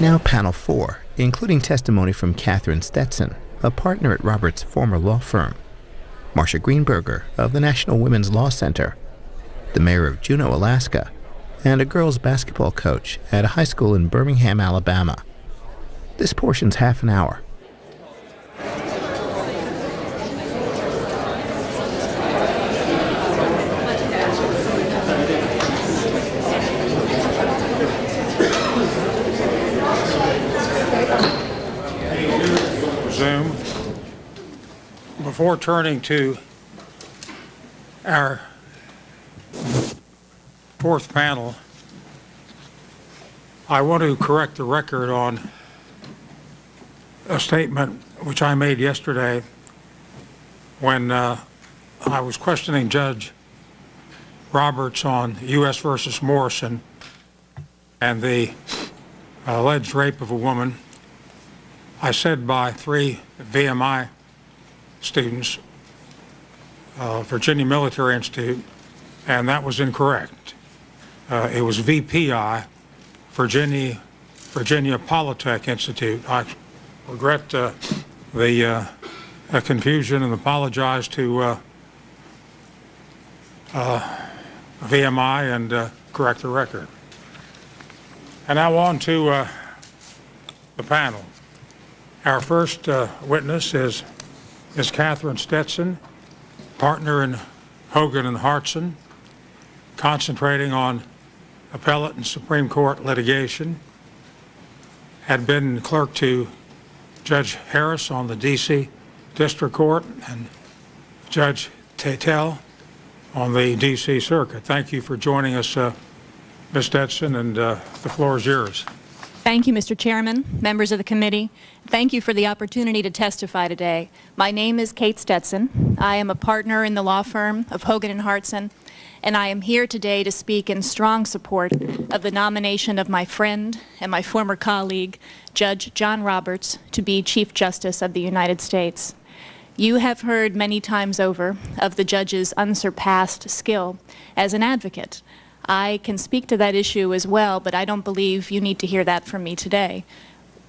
Now Panel 4, including testimony from Catherine Stetson, a partner at Roberts' former law firm, Marcia Greenberger of the National Women's Law Center, the mayor of Juneau, Alaska, and a girls' basketball coach at a high school in Birmingham, Alabama. This portion's half an hour. Zoom. Before turning to our fourth panel, I want to correct the record on a statement which I made yesterday when I was questioning Judge Roberts on U.S. versus Morrison and the alleged rape of a woman. I said by 3 VMI students, Virginia Military Institute, and that was incorrect. It was VPI, Virginia Polytech Institute. I regret the confusion and apologize to VMI and correct the record. And now on to the panel. Our first witness is Ms. Catherine Stetson, partner in Hogan and Hartson, concentrating on appellate and Supreme Court litigation, had been clerk to Judge Harris on the D.C. District Court and Judge Tatel on the D.C. Circuit. Thank you for joining us, Ms. Stetson, and the floor is yours. Thank you, Mr. Chairman, members of the committee. Thank you for the opportunity to testify today. My name is Kate Stetson. I am a partner in the law firm of Hogan and Hartson, and I am here today to speak in strong support of the nomination of my friend and my former colleague, Judge John Roberts, to be Chief Justice of the United States. You have heard many times over of the judge's unsurpassed skill as an advocate. I can speak to that issue as well, but I don't believe you need to hear that from me today.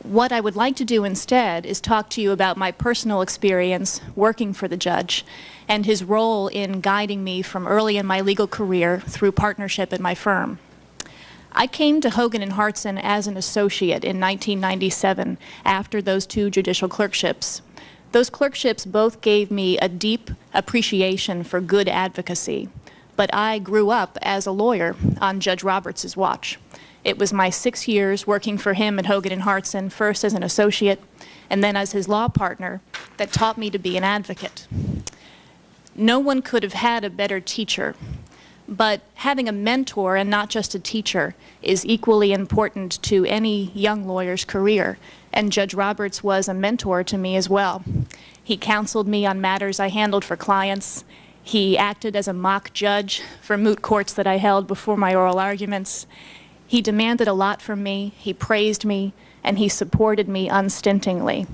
What I would like to do instead is talk to you about my personal experience working for the judge and his role in guiding me from early in my legal career through partnership at my firm. I came to Hogan and Hartson as an associate in 1997 after those 2 judicial clerkships. Those clerkships both gave me a deep appreciation for good advocacy. But I grew up as a lawyer on Judge Roberts' watch. It was my 6 years working for him at Hogan and Hartson, first as an associate and then as his law partner, that taught me to be an advocate. No one could have had a better teacher, but having a mentor and not just a teacher is equally important to any young lawyer's career, and Judge Roberts was a mentor to me as well. He counseled me on matters I handled for clients. He acted as a mock judge for moot courts that I held before my oral arguments. He demanded a lot from me, he praised me, and he supported me unstintingly.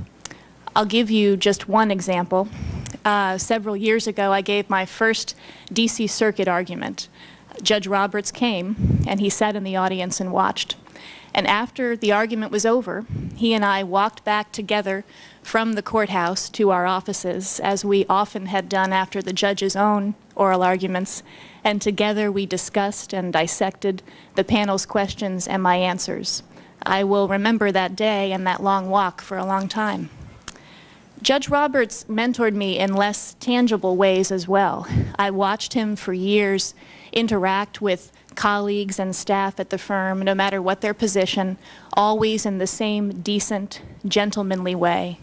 I'll give you just one example. Several years ago, I gave my first D.C. Circuit argument. Judge Roberts came, and he sat in the audience and watched. And after the argument was over, he and I walked back together from the courthouse to our offices, as we often had done after the judge's own oral arguments, and together we discussed and dissected the panel's questions and my answers. I will remember that day and that long walk for a long time. Judge Roberts mentored me in less tangible ways as well. I watched him for years interact with colleagues and staff at the firm, no matter what their position, always in the same decent, gentlemanly way.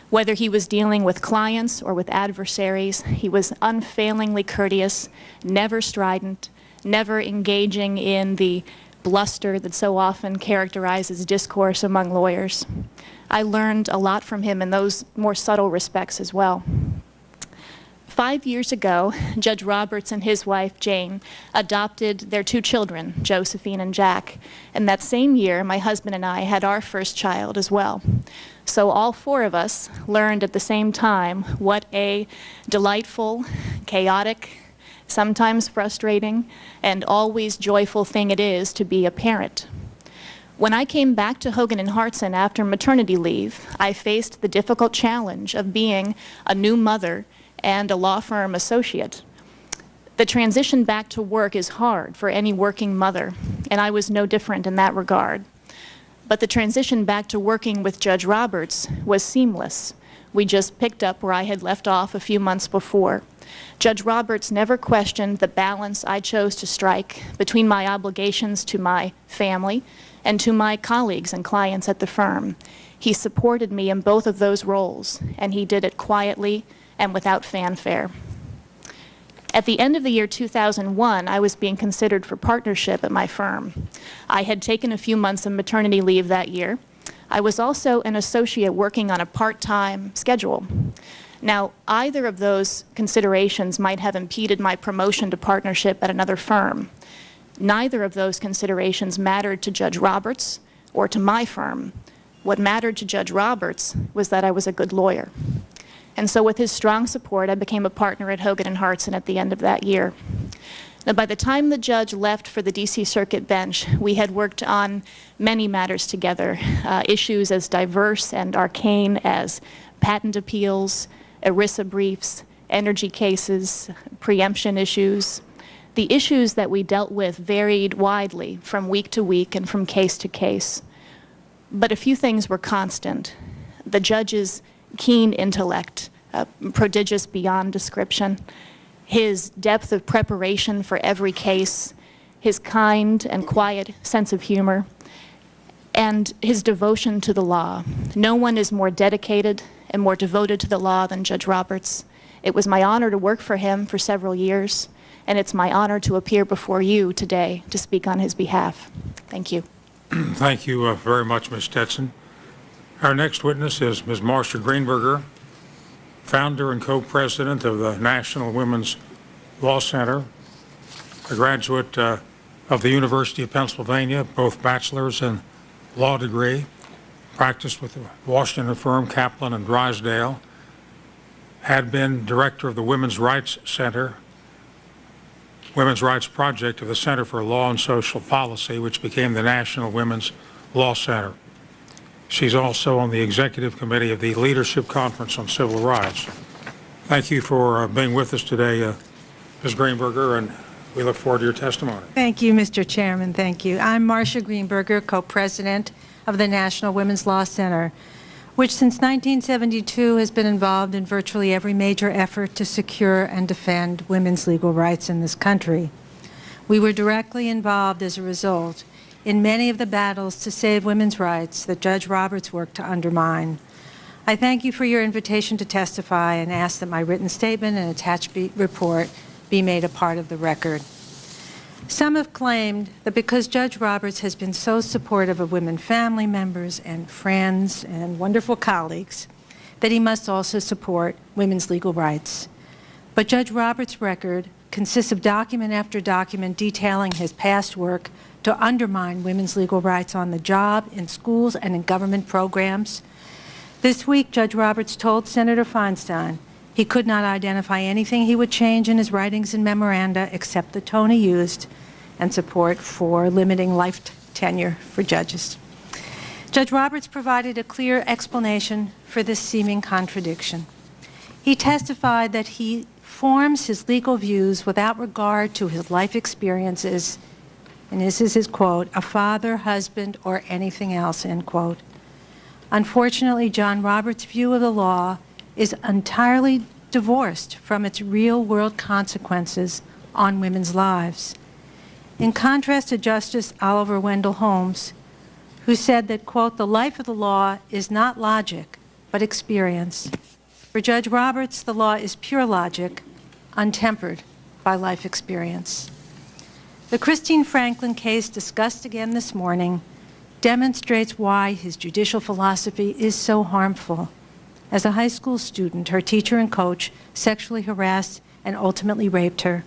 Whether he was dealing with clients or with adversaries, he was unfailingly courteous, never strident, never engaging in the bluster that so often characterizes discourse among lawyers. I learned a lot from him in those more subtle respects as well. 5 years ago, Judge Roberts and his wife, Jane, adopted their 2 children, Josephine and Jack. And that same year, my husband and I had our first child as well. So all 4 of us learned at the same time what a delightful, chaotic, sometimes frustrating, and always joyful thing it is to be a parent. When I came back to Hogan and Hartson after maternity leave, I faced the difficult challenge of being a new mother and a law firm associate. The transition back to work is hard for any working mother, and I was no different in that regard. But the transition back to working with Judge Roberts was seamless. We just picked up where I had left off a few months before. Judge Roberts never questioned the balance I chose to strike between my obligations to my family and to my colleagues and clients at the firm. He supported me in both of those roles, and he did it quietly and without fanfare. At the end of the year 2001, I was being considered for partnership at my firm. I had taken a few months of maternity leave that year. I was also an associate working on a part-time schedule. Now, either of those considerations might have impeded my promotion to partnership at another firm. Neither of those considerations mattered to Judge Roberts or to my firm. What mattered to Judge Roberts was that I was a good lawyer. And so with his strong support, I became a partner at Hogan and Hartson at the end of that year. Now, by the time the judge left for the D.C. Circuit bench, we had worked on many matters together, issues as diverse and arcane as patent appeals, ERISA briefs, energy cases, preemption issues. The issues that we dealt with varied widely from week to week and from case to case. But a few things were constant. The judge's keen intellect, prodigious beyond description, his depth of preparation for every case, his kind and quiet sense of humor, and his devotion to the law. No one is more dedicated and more devoted to the law than Judge Roberts. It was my honor to work for him for several years, and it's my honor to appear before you today to speak on his behalf. Thank you. Thank you very much, Ms. Stetson. Our next witness is Ms. Marcia Greenberger, founder and co-president of the National Women's Law Center, a graduate of the University of Pennsylvania, both bachelor's and law degree, practiced with the Washington firm Kaplan and Drysdale, had been director of the Women's Rights Center, Women's Rights Project of the Center for Law and Social Policy, which became the National Women's Law Center. She's also on the executive committee of the Leadership Conference on Civil Rights. Thank you for being with us today, Ms. Greenberger, and we look forward to your testimony. Thank you, Mr. Chairman. Thank you. I'm Marcia Greenberger, co-president of the National Women's Law Center, which since 1972 has been involved in virtually every major effort to secure and defend women's legal rights in this country. We were directly involved as a result in many of the battles to save women's rights that Judge Roberts worked to undermine. I thank you for your invitation to testify and ask that my written statement and attached report be made a part of the record. Some have claimed that because Judge Roberts has been so supportive of women family members and friends and wonderful colleagues, that he must also support women's legal rights. But Judge Roberts' record consists of document after document detailing his past work to undermine women's legal rights on the job, in schools, and in government programs. This week, Judge Roberts told Senator Feinstein he could not identify anything he would change in his writings and memoranda except the tone he used and support for limiting life tenure for judges. Judge Roberts provided a clear explanation for this seeming contradiction. He testified that he forms his legal views without regard to his life experiences, and this is his quote, a father, husband, or anything else, end quote. Unfortunately, John Roberts' view of the law is entirely divorced from its real-world consequences on women's lives. In contrast to Justice Oliver Wendell Holmes, who said that, quote, the life of the law is not logic, but experience. For Judge Roberts, the law is pure logic, untempered by life experience. The Christine Franklin case discussed again this morning demonstrates why his judicial philosophy is so harmful. As a high school student, her teacher and coach sexually harassed and ultimately raped her.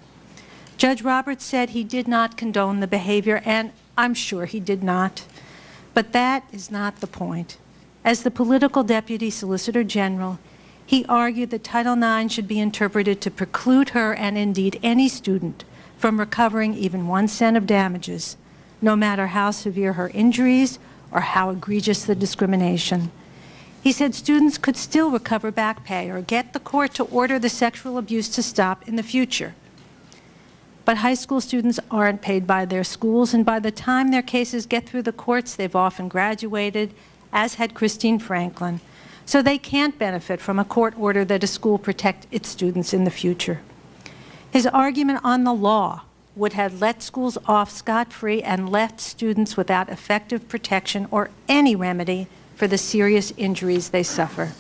Judge Roberts said he did not condone the behavior, and I'm sure he did not. But that is not the point. As the political deputy solicitor general, he argued that Title IX should be interpreted to preclude her, and indeed any student, from recovering even 1 cent of damages, no matter how severe her injuries or how egregious the discrimination. He said students could still recover back pay or get the court to order the sexual abuse to stop in the future. But high school students aren't paid by their schools, and by the time their cases get through the courts, they've often graduated, as had Christine Franklin. So they can't benefit from a court order that a school protect its students in the future. His argument on the law would have let schools off scot-free and left students without effective protection or any remedy for the serious injuries they suffer.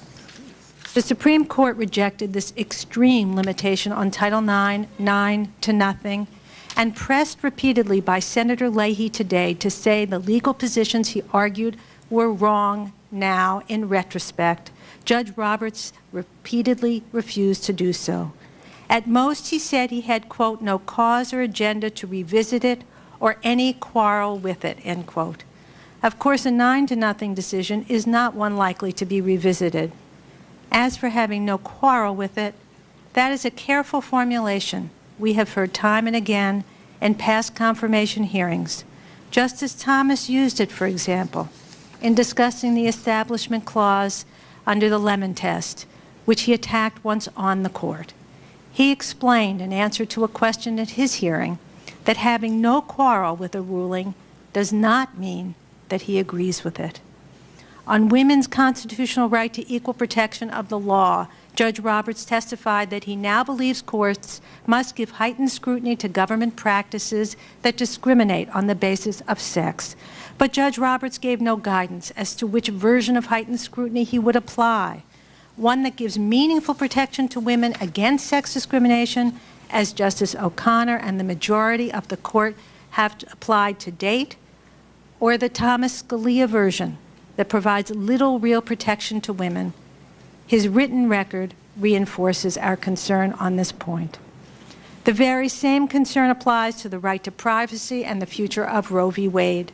The Supreme Court rejected this extreme limitation on Title IX, 9 to nothing, and pressed repeatedly by Senator Leahy today to say the legal positions he argued were wrong now in retrospect. Judge Roberts repeatedly refused to do so. At most, he said he had, quote, no cause or agenda to revisit it or any quarrel with it, end quote. Of course, a 9 to nothing decision is not one likely to be revisited. As for having no quarrel with it, that is a careful formulation we have heard time and again in past confirmation hearings. Justice Thomas used it, for example, in discussing the Establishment Clause under the Lemon Test, which he attacked once on the court. He explained in answer to a question at his hearing that having no quarrel with a ruling does not mean that he agrees with it. On women's constitutional right to equal protection of the law, Judge Roberts testified that he now believes courts must give heightened scrutiny to government practices that discriminate on the basis of sex. But Judge Roberts gave no guidance as to which version of heightened scrutiny he would apply, one that gives meaningful protection to women against sex discrimination, as Justice O'Connor and the majority of the court have applied to date, or the Thomas Scalia version that provides little real protection to women. His written record reinforces our concern on this point. The very same concern applies to the right to privacy and the future of Roe v. Wade.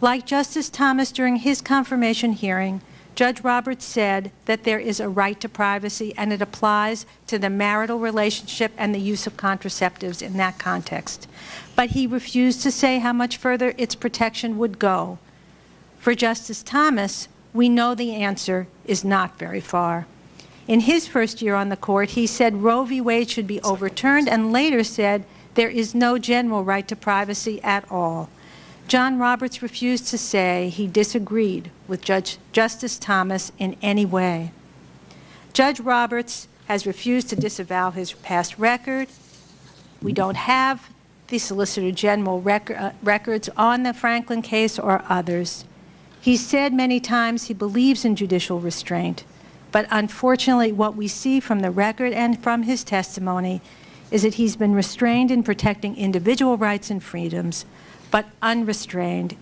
Like Justice Thomas during his confirmation hearing, Judge Roberts said that there is a right to privacy and it applies to the marital relationship and the use of contraceptives in that context. But he refused to say how much further its protection would go. For Justice Thomas, we know the answer is not very far. In his first year on the court, he said Roe v. Wade should be overturned and later said there is no general right to privacy at all. John Roberts refused to say he disagreed with Justice Thomas in any way. Judge Roberts has refused to disavow his past record. We don't have the Solicitor General records on the Franklin case or others. He said many times he believes in judicial restraint, but unfortunately what we see from the record and from his testimony is that he's been restrained in protecting individual rights and freedoms, but unrestrained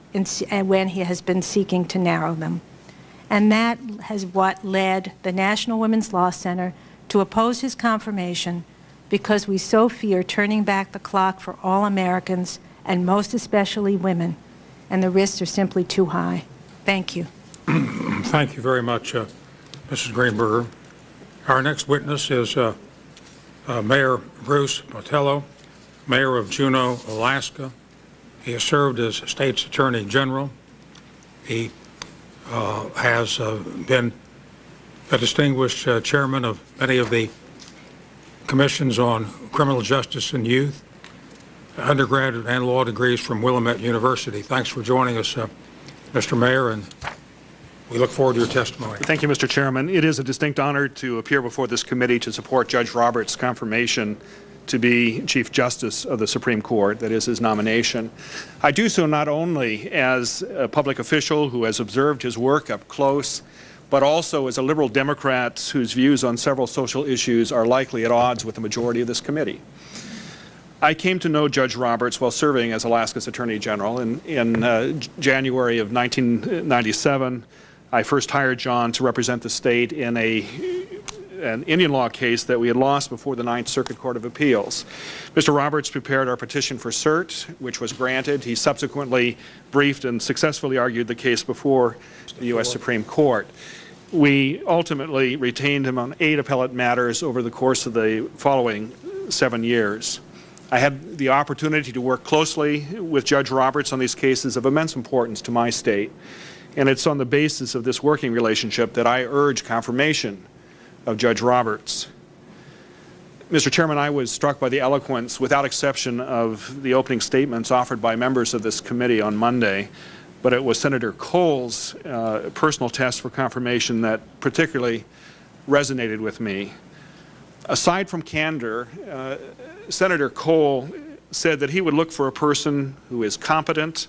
when he has been seeking to narrow them. And that has what led the National Women's Law Center to oppose his confirmation because we so fear turning back the clock for all Americans and most especially women, and the risks are simply too high. Thank you. Thank you very much, Mrs. Greenberger. Our next witness is Mayor Bruce Botello, Mayor of Juneau, Alaska. He has served as State's Attorney General. He has been a distinguished chairman of many of the commissions on criminal justice and youth, undergraduate and law degrees from Willamette University. Thanks for joining us, Mr. Mayor, and we look forward to your testimony. Thank you, Mr. Chairman. It is a distinct honor to appear before this committee to support Judge Roberts' confirmation to be Chief Justice of the Supreme Court, that is his nomination. I do so not only as a public official who has observed his work up close, but also as a liberal Democrat whose views on several social issues are likely at odds with the majority of this committee. I came to know Judge Roberts while serving as Alaska's Attorney General. In January of 1997, I first hired John to represent the state in an Indian law case that we had lost before the Ninth Circuit Court of Appeals. Mr. Roberts prepared our petition for cert, which was granted. He subsequently briefed and successfully argued the case before the U.S. Supreme Court. We ultimately retained him on 8 appellate matters over the course of the following 7 years. I had the opportunity to work closely with Judge Roberts on these cases of immense importance to my state, and it's on the basis of this working relationship that I urge confirmation of Judge Roberts. Mr. Chairman, I was struck by the eloquence, without exception, of the opening statements offered by members of this committee on Monday, but it was Senator Cole's personal test for confirmation that particularly resonated with me. Aside from candor, Senator Cole said that he would look for a person who is competent,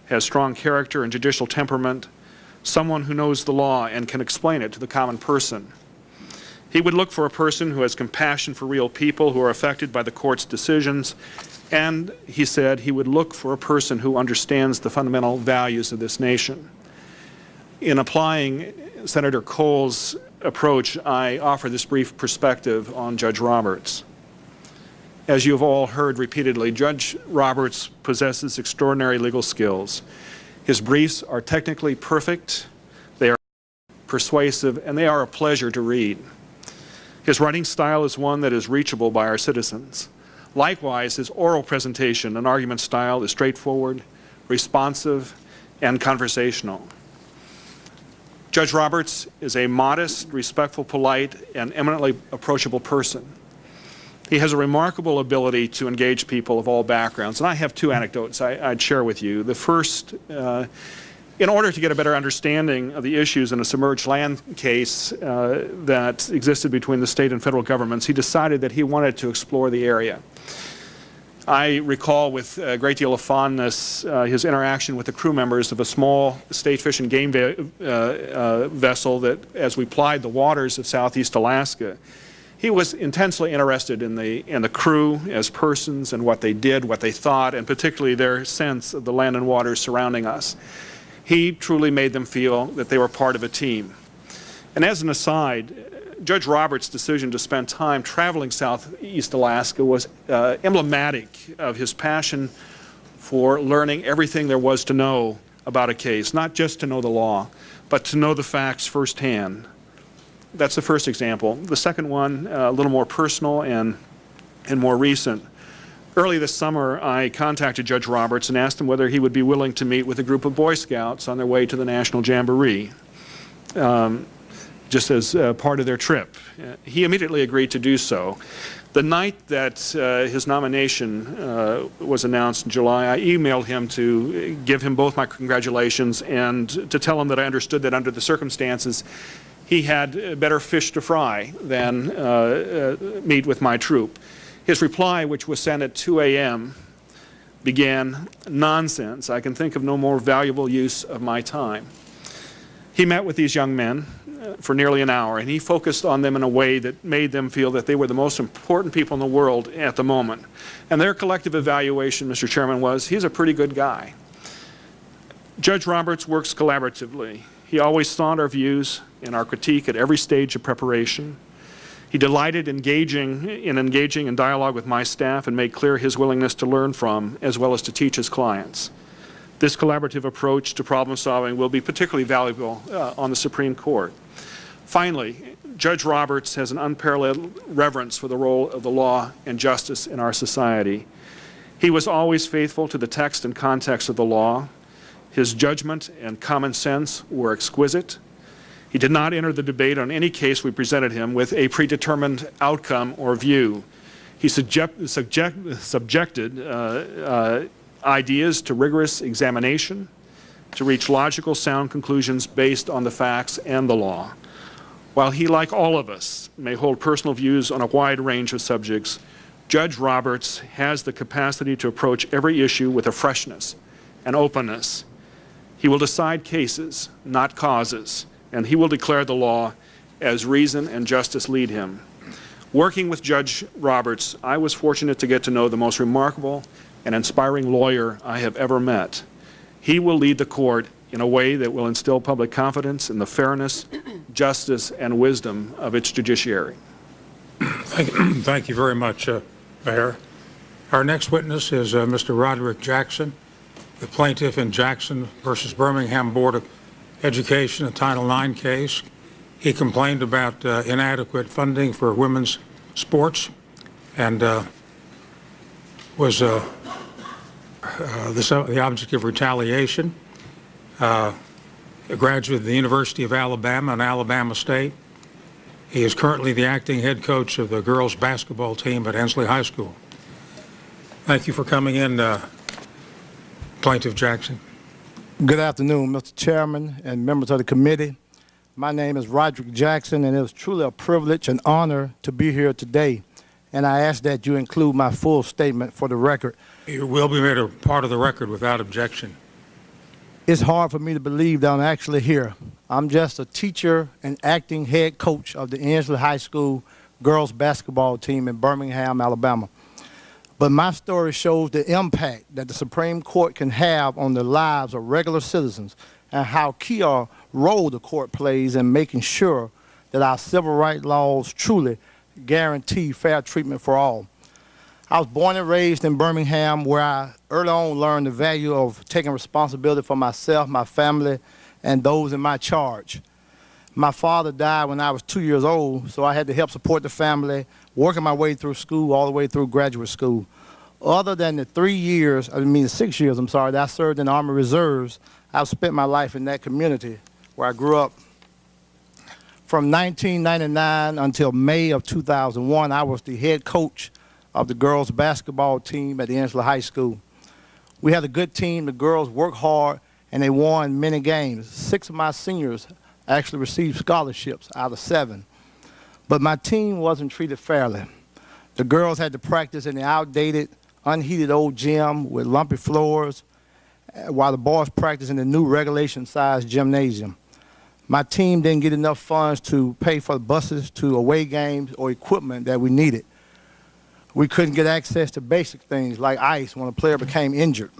has strong character and judicial temperament, someone who knows the law and can explain it to the common person. He would look for a person who has compassion for real people who are affected by the court's decisions, and he said he would look for a person who understands the fundamental values of this nation. In applying Senator Cole's approach, I offer this brief perspective on Judge Roberts. As you have all heard repeatedly, Judge Roberts possesses extraordinary legal skills. His briefs are technically perfect, they are persuasive, and they are a pleasure to read. His writing style is one that is reachable by our citizens. Likewise, his oral presentation and argument style is straightforward, responsive, and conversational. Judge Roberts is a modest, respectful, polite, and eminently approachable person. He has a remarkable ability to engage people of all backgrounds, and I have two anecdotes I'd share with you. The first, in order to get a better understanding of the issues in a submerged land case that existed between the state and federal governments, he decided that he wanted to explore the area. I recall with a great deal of fondness his interaction with the crew members of a small state fish and game vessel that, as we plied the waters of southeast Alaska, he was intensely interested in the crew as persons and what they did, what they thought, and particularly their sense of the land and waters surrounding us. He truly made them feel that they were part of a team. And as an aside, Judge Roberts' decision to spend time traveling southeast Alaska was emblematic of his passion for learning everything there was to know about a case, not just to know the law, but to know the facts firsthand. That's the first example. The second one, a little more personal and more recent. Early this summer, I contacted Judge Roberts and asked him whether he would be willing to meet with a group of Boy Scouts on their way to the National Jamboree, just as part of their trip. He immediately agreed to do so. The night that his nomination was announced in July, I emailed him to give him both my congratulations and to tell him that I understood that under the circumstances, he had better fish to fry than meet with my troop. His reply, which was sent at 2 a.m., began, "Nonsense. I can think of no more valuable use of my time." He met with these young men for nearly an hour, and he focused on them in a way that made them feel that they were the most important people in the world at the moment. And their collective evaluation, Mr. Chairman, was, he's a pretty good guy. Judge Roberts works collaboratively. He always sought our views and our critique at every stage of preparation. He delighted in engaging in dialogue with my staff and made clear his willingness to learn from as well as to teach his clients. This collaborative approach to problem solving will be particularly valuable on the Supreme Court. Finally, Judge Roberts has an unparalleled reverence for the role of the law and justice in our society. He was always faithful to the text and context of the law. His judgment and common sense were exquisite. He did not enter the debate on any case we presented him with a predetermined outcome or view. He subjected ideas to rigorous examination to reach logical, sound conclusions based on the facts and the law. While he, like all of us, may hold personal views on a wide range of subjects, Judge Roberts has the capacity to approach every issue with a freshness and openness. He will decide cases, not causes, and he will declare the law as reason and justice lead him. Working with Judge Roberts, I was fortunate to get to know the most remarkable and inspiring lawyer I have ever met. He will lead the court in a way that will instill public confidence in the fairness, justice, and wisdom of its judiciary. Thank you very much, Mayor. Our next witness is Mr. Roderick Jackson, the plaintiff in Jackson versus Birmingham Board of Education, a Title IX case. He complained about inadequate funding for women's sports, and was the object of retaliation. A graduate of the University of Alabama and Alabama State. He is currently the acting head coach of the girls basketball team at Hensley High School. Thank you for coming in, Plaintiff Jackson. Good afternoon, Mr. Chairman and members of the committee. My name is Roderick Jackson, and it is truly a privilege and honor to be here today. And I ask that you include my full statement for the record. It will be made a part of the record without objection. It's hard for me to believe that I'm actually here. I'm just a teacher and acting head coach of the Hensley High School girls basketball team in Birmingham, Alabama. But my story shows the impact that the Supreme Court can have on the lives of regular citizens and how key a role the court plays in making sure that our civil rights laws truly guarantee fair treatment for all. I was born and raised in Birmingham, where I early on learned the value of taking responsibility for myself, my family, and those in my charge. My father died when I was 2 years old, so I had to help support the family, working my way through school, all the way through graduate school. Other than the 6 years, that I served in the Army Reserves, I've spent my life in that community where I grew up. From 1999 until May of 2001, I was the head coach of the girls basketball team at the Hensley High School. We had a good team. The girls worked hard, and they won many games. 6 of my seniors actually received scholarships out of 7. But my team wasn't treated fairly. The girls had to practice in the outdated, unheated old gym with lumpy floors, while the boys practiced in the new regulation-sized gymnasium. My team didn't get enough funds to pay for the buses to away games or equipment that we needed. We couldn't get access to basic things like ice when a player became injured.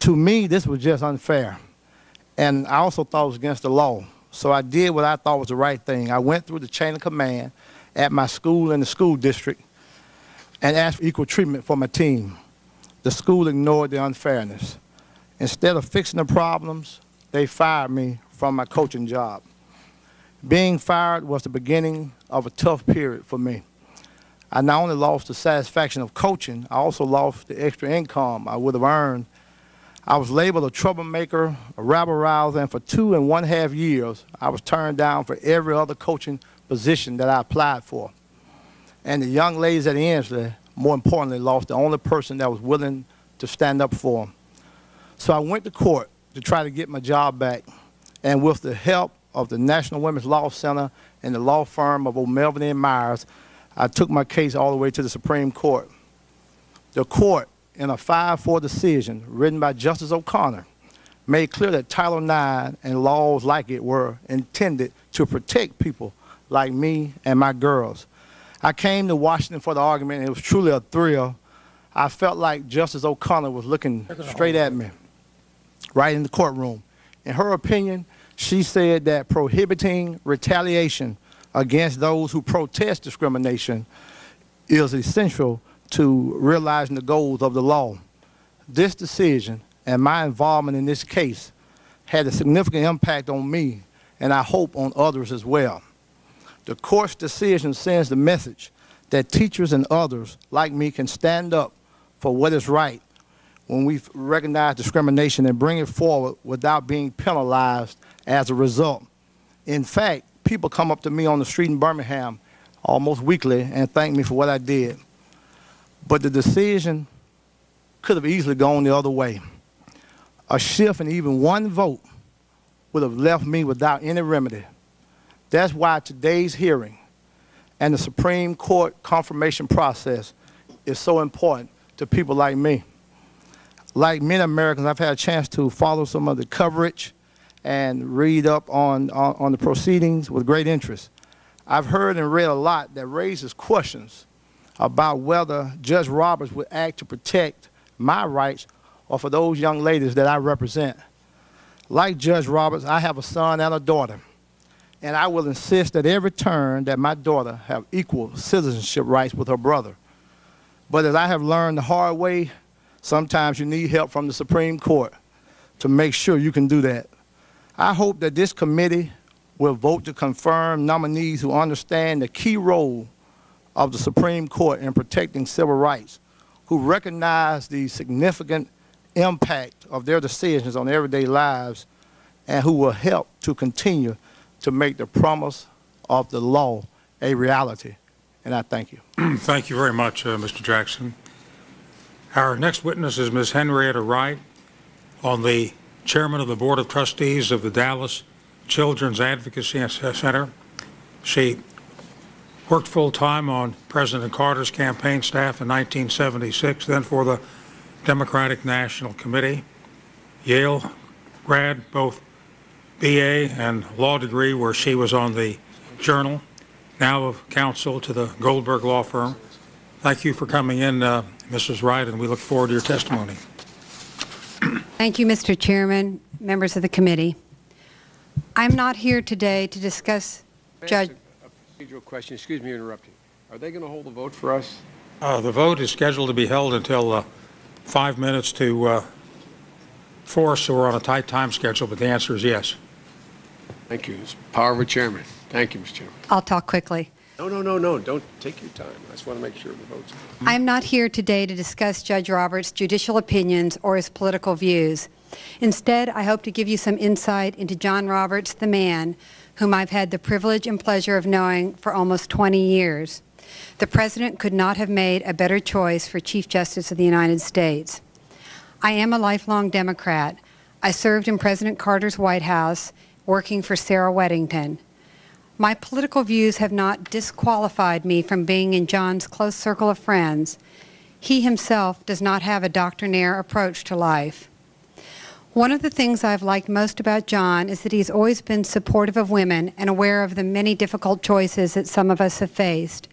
To me, this was just unfair. And I also thought it was against the law. So I did what I thought was the right thing. I went through the chain of command at my school and the school district and asked for equal treatment for my team. The school ignored the unfairness. Instead of fixing the problems, they fired me from my coaching job. Being fired was the beginning of a tough period for me. I not only lost the satisfaction of coaching, I also lost the extra income I would have earned. I was labeled a troublemaker, a rabble-rouser, and for 2.5 years, I was turned down for every other coaching position that I applied for. And the young ladies at Hensley, more importantly, lost the only person that was willing to stand up for them. So I went to court to try to get my job back, and with the help of the National Women's Law Center and the law firm of O'Melveny and Myers, I took my case all the way to the Supreme Court. The court, in a 5-4 decision written by Justice O'Connor, made clear that Title IX and laws like it were intended to protect people like me and my girls. I came to Washington for the argument, and it was truly a thrill. I felt like Justice O'Connor was looking straight at me, right in the courtroom. In her opinion, she said that prohibiting retaliation against those who protest discrimination is essential to realizing the goals of the law. This decision and my involvement in this case had a significant impact on me, and I hope on others as well. The court's decision sends the message that teachers and others like me can stand up for what is right when we recognize discrimination and bring it forward without being penalized as a result. In fact, people come up to me on the street in Birmingham almost weekly and thank me for what I did. But the decision could have easily gone the other way. A shift in even one vote would have left me without any remedy. That's why today's hearing and the Supreme Court confirmation process is so important to people like me. Like many Americans, I've had a chance to follow some of the coverage and read up on the proceedings with great interest. I've heard and read a lot that raises questions about whether Judge Roberts would act to protect my rights or for those young ladies that I represent. Like Judge Roberts, I have a son and a daughter, and I will insist at every turn that my daughter have equal citizenship rights with her brother. But as I have learned the hard way, sometimes you need help from the Supreme Court to make sure you can do that. I hope that this committee will vote to confirm nominees who understand the key role of the Supreme Court in protecting civil rights, who recognize the significant impact of their decisions on everyday lives and who will help to continue to make the promise of the law a reality. And I thank you. Thank you very much, Mr. Jackson. Our next witness is Ms. Henrietta Wright, on the chairman of the Board of Trustees of the Dallas Children's Advocacy Center. She worked full-time on President Carter's campaign staff in 1976, then for the Democratic National Committee. Yale grad, both BA and law degree, where she was on the Journal, now of counsel to the Goldberg Law Firm. Thank you for coming in, Mrs. Wright, and we look forward to your testimony. Thank you, Mr. Chairman, members of the committee. I'm not here today to discuss Judge... A procedural question. Excuse me interrupting. Are they going to hold a vote for us? The vote is scheduled to be held until 5 minutes to 4, so we're on a tight time schedule, but the answer is yes. Thank you. It's the power of a chairman. Thank you, Mr. Chairman. I'll talk quickly. No. Don't take your time. I just want to make sure the vote's... I'm not here today to discuss Judge Roberts' judicial opinions or his political views. Instead, I hope to give you some insight into John Roberts, the man, whom I've had the privilege and pleasure of knowing for almost 20 years. The President could not have made a better choice for Chief Justice of the United States. I am a lifelong Democrat. I served in President Carter's White House, working for Sarah Weddington. My political views have not disqualified me from being in John's close circle of friends. He himself does not have a doctrinaire approach to life. One of the things I've liked most about John is that he's always been supportive of women and aware of the many difficult choices that some of us have faced.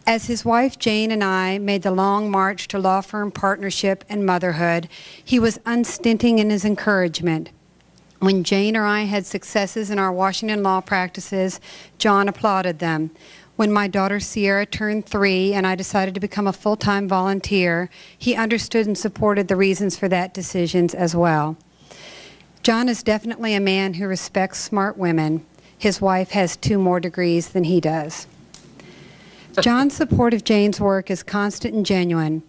As his wife Jane and I made the long march to law firm partnership and motherhood, he was unstinting in his encouragement. When Jane or I had successes in our Washington law practices, John applauded them. When my daughter Sierra turned 3 and I decided to become a full-time volunteer, he understood and supported the reasons for that decisions as well. John is definitely a man who respects smart women. His wife has 2 more degrees than he does. John's support of Jane's work is constant and genuine.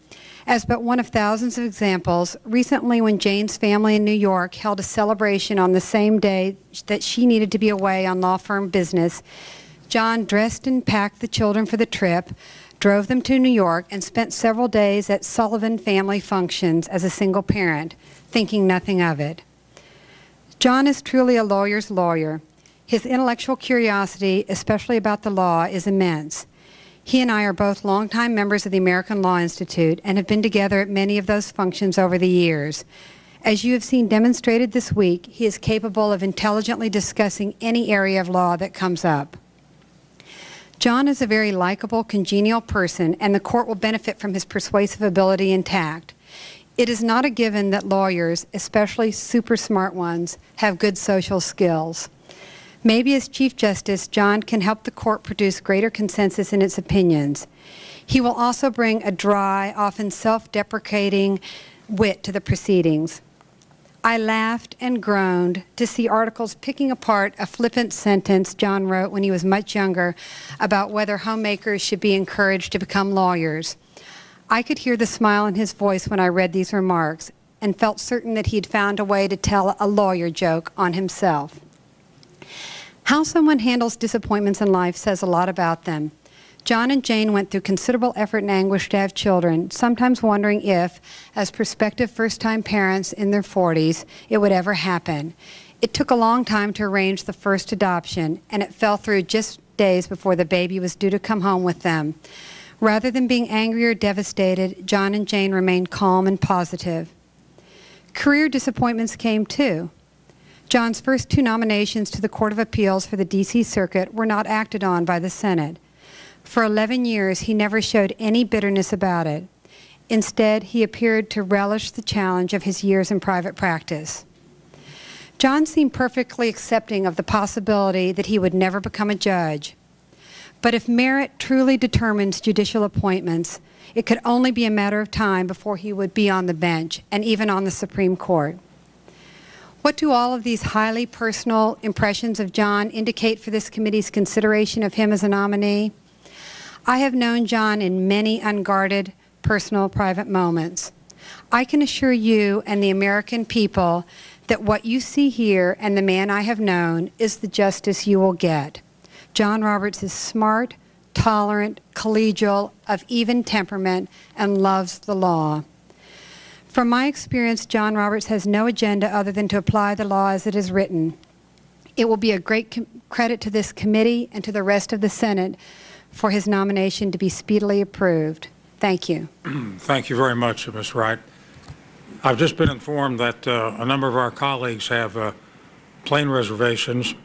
As but one of thousands of examples, recently when Jane's family in New York held a celebration on the same day that she needed to be away on law firm business, John dressed and packed the children for the trip, drove them to New York, and spent several days at Sullivan family functions as a single parent, thinking nothing of it. John is truly a lawyer's lawyer. His intellectual curiosity, especially about the law, is immense. He and I are both longtime members of the American Law Institute and have been together at many of those functions over the years. As you have seen demonstrated this week, he is capable of intelligently discussing any area of law that comes up. John is a very likable, congenial person, and the court will benefit from his persuasive ability and tact. It is not a given that lawyers, especially super smart ones, have good social skills. Maybe as Chief Justice, John can help the court produce greater consensus in its opinions. He will also bring a dry, often self-deprecating wit to the proceedings. I laughed and groaned to see articles picking apart a flippant sentence John wrote when he was much younger about whether homemakers should be encouraged to become lawyers. I could hear the smile in his voice when I read these remarks and felt certain that he'd found a way to tell a lawyer joke on himself. How someone handles disappointments in life says a lot about them. John and Jane went through considerable effort and anguish to have children, sometimes wondering if, as prospective first-time parents in their 40s, it would ever happen. It took a long time to arrange the first adoption, and it fell through just days before the baby was due to come home with them. Rather than being angry or devastated, John and Jane remained calm and positive. Career disappointments came too. John's first 2 nominations to the Court of Appeals for the D.C. Circuit were not acted on by the Senate. For 11 years, he never showed any bitterness about it. Instead, he appeared to relish the challenge of his years in private practice. John seemed perfectly accepting of the possibility that he would never become a judge. But if merit truly determines judicial appointments, it could only be a matter of time before he would be on the bench and even on the Supreme Court. What do all of these highly personal impressions of John indicate for this committee's consideration of him as a nominee? I have known John in many unguarded, personal, private moments. I can assure you and the American people that what you see here and the man I have known is the justice you will get. John Roberts is smart, tolerant, collegial, of even temperament, and loves the law. From my experience, John Roberts has no agenda other than to apply the law as it is written. It will be a great credit to this committee and to the rest of the Senate for his nomination to be speedily approved. Thank you. Thank you very much, Ms. Wright. I've just been informed that a number of our colleagues have plane reservations,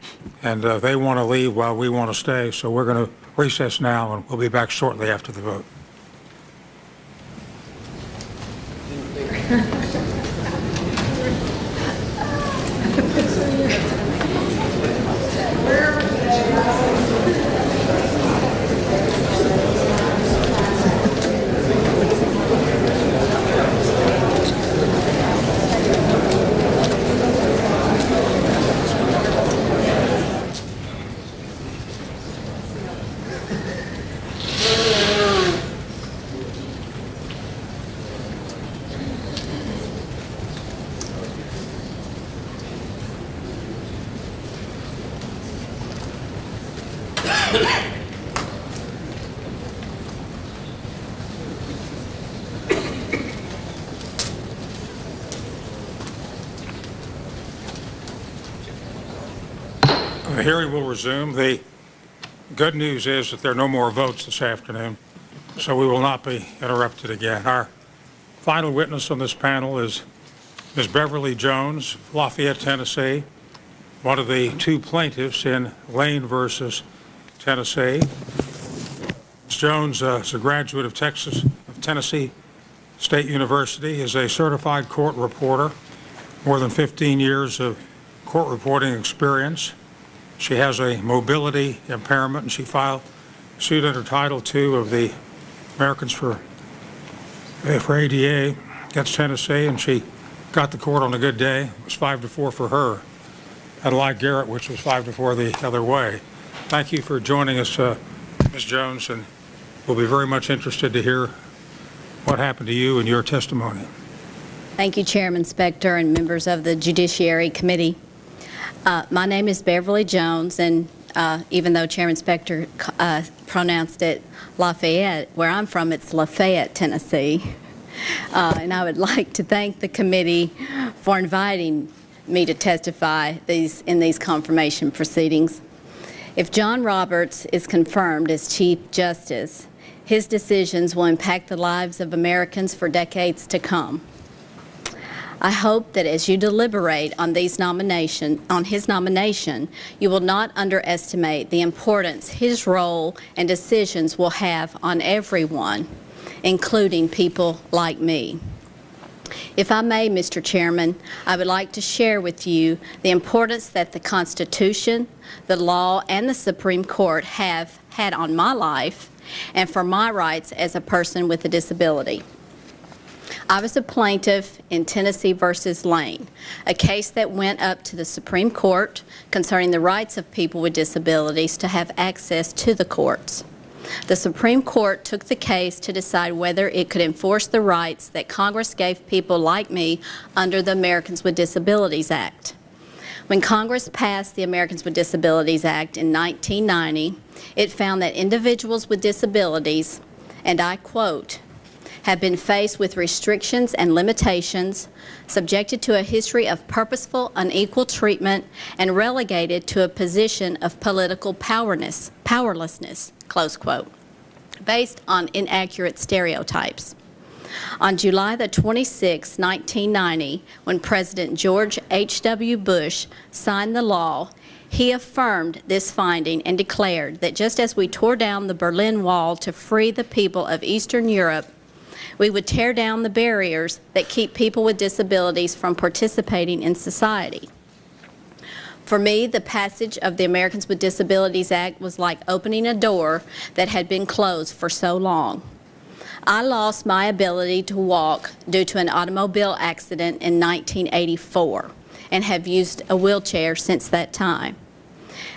and they want to leave while we want to stay, so we're going to recess now, and we'll be back shortly after the vote. The hearing will resume. The good news is that there are no more votes this afternoon, so we will not be interrupted again. Our final witness on this panel is Ms. Beverly Jones, Lafayette, Tennessee, one of the two plaintiffs in Lane versus Tennessee. Ms. Jones is a graduate of Tennessee State University, is a certified court reporter, more than 15 years of court reporting experience. She has a mobility impairment, and she filed suit under Title II of the Americans for ADA against Tennessee, and she got the court on a good day. It was 5-4 for her, unlike Garrett, which was 5-4 the other way. Thank you for joining us, Ms. Jones, and we'll be very much interested to hear what happened to you and your testimony. Thank you, Chairman Specter and members of the Judiciary Committee. My name is Beverly Jones, and even though Chairman Specter pronounced it Lafayette, where I'm from, it's Lafayette, Tennessee. And I would like to thank the committee for inviting me to testify in these confirmation proceedings. If John Roberts is confirmed as Chief Justice, his decisions will impact the lives of Americans for decades to come. I hope that as you deliberate on his nomination, you will not underestimate the importance his role and decisions will have on everyone, including people like me. If I may, Mr. Chairman, I would like to share with you the importance that the Constitution, the law, and the Supreme Court have had on my life and for my rights as a person with a disability. I was a plaintiff in Tennessee versus Lane, a case that went up to the Supreme Court concerning the rights of people with disabilities to have access to the courts. The Supreme Court took the case to decide whether it could enforce the rights that Congress gave people like me under the Americans with Disabilities Act. When Congress passed the Americans with Disabilities Act in 1990, it found that individuals with disabilities, and I quote, have been faced with restrictions and limitations, subjected to a history of purposeful unequal treatment, and relegated to a position of political powerlessness, close quote, based on inaccurate stereotypes. On July the 26th, 1990, when President George H.W. Bush signed the law, he affirmed this finding and declared that just as we tore down the Berlin Wall to free the people of Eastern Europe, we would tear down the barriers that keep people with disabilities from participating in society. For me, the passage of the Americans with Disabilities Act was like opening a door that had been closed for so long. I lost my ability to walk due to an automobile accident in 1984 and have used a wheelchair since that time.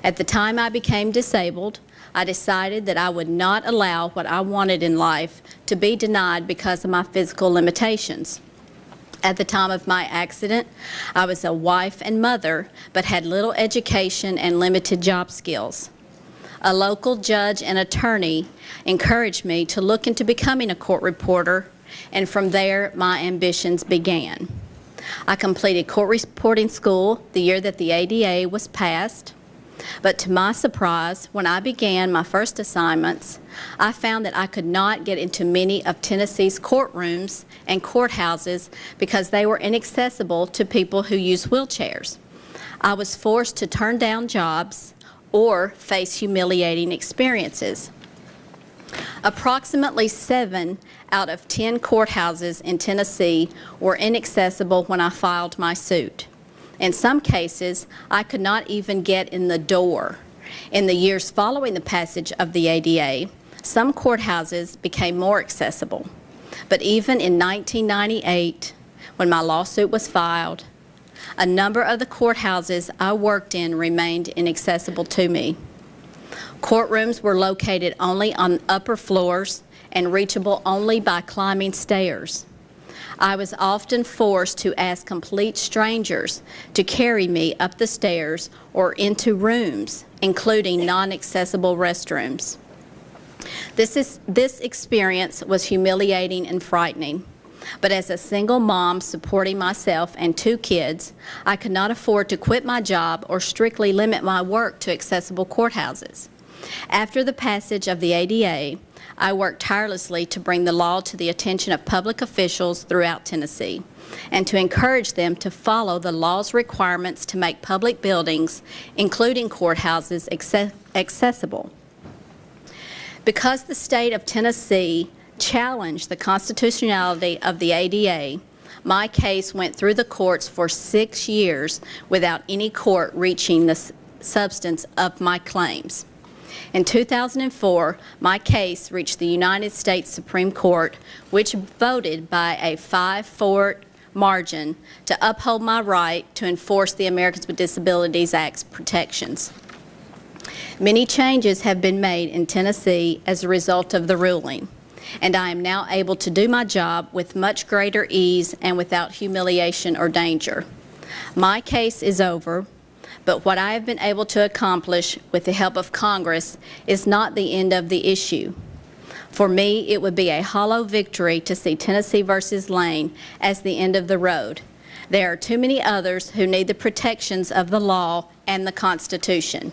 At the time I became disabled, I decided that I would not allow what I wanted in life to be denied because of my physical limitations. At the time of my accident, I was a wife and mother, but had little education and limited job skills. A local judge and attorney encouraged me to look into becoming a court reporter, and from there, my ambitions began. I completed court reporting school the year that the ADA was passed, but to my surprise, when I began my first assignments, I found that I could not get into many of Tennessee's courtrooms and courthouses because they were inaccessible to people who use wheelchairs. I was forced to turn down jobs or face humiliating experiences. Approximately 7 out of 10 courthouses in Tennessee were inaccessible when I filed my suit. In some cases, I could not even get in the door. In the years following the passage of the ADA, some courthouses became more accessible. But even in 1998, when my lawsuit was filed, a number of the courthouses I worked in remained inaccessible to me. Courtrooms were located only on upper floors and reachable only by climbing stairs. I was often forced to ask complete strangers to carry me up the stairs or into rooms, including non-accessible restrooms. This experience was humiliating and frightening. But as a single mom supporting myself and 2 kids, I could not afford to quit my job or strictly limit my work to accessible courthouses. After the passage of the ADA, I worked tirelessly to bring the law to the attention of public officials throughout Tennessee and to encourage them to follow the law's requirements to make public buildings, including courthouses, accessible. Because the state of Tennessee challenged the constitutionality of the ADA, my case went through the courts for 6 years without any court reaching the substance of my claims. In 2004, my case reached the United States Supreme Court, which voted by a 5-4 margin to uphold my right to enforce the Americans with Disabilities Act's protections. Many changes have been made in Tennessee as a result of the ruling, and I am now able to do my job with much greater ease and without humiliation or danger. My case is over, but what I have been able to accomplish with the help of Congress is not the end of the issue. For me, it would be a hollow victory to see Tennessee versus Lane as the end of the road. There are too many others who need the protections of the law and the Constitution.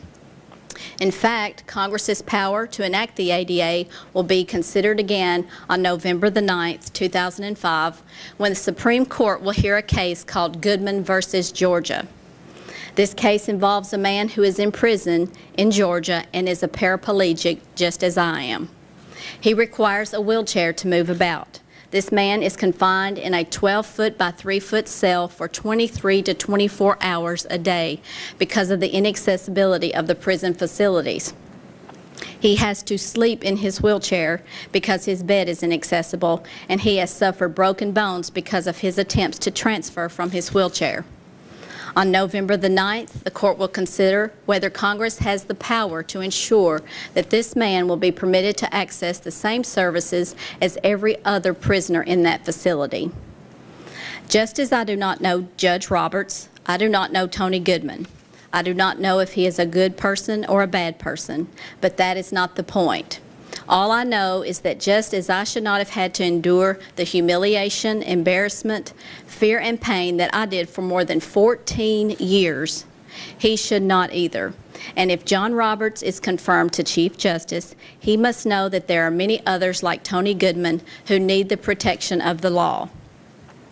In fact, Congress's power to enact the ADA will be considered again on November the 9th, 2005, when the Supreme Court will hear a case called Goodman versus Georgia. This case involves a man who is in prison in Georgia and is a paraplegic just as I am. He requires a wheelchair to move about. This man is confined in a 12-foot by 3-foot cell for 23 to 24 hours a day because of the inaccessibility of the prison facilities. He has to sleep in his wheelchair because his bed is inaccessible, and he has suffered broken bones because of his attempts to transfer from his wheelchair. On November the 9th, the court will consider whether Congress has the power to ensure that this man will be permitted to access the same services as every other prisoner in that facility. Just as I do not know Judge Roberts, I do not know Tony Goodman. I do not know if he is a good person or a bad person, but that is not the point. All I know is that just as I should not have had to endure the humiliation, embarrassment, fear, and pain that I did for more than 14 years, he should not either. And if John Roberts is confirmed to Chief Justice, he must know that there are many others like Tony Goodman who need the protection of the law.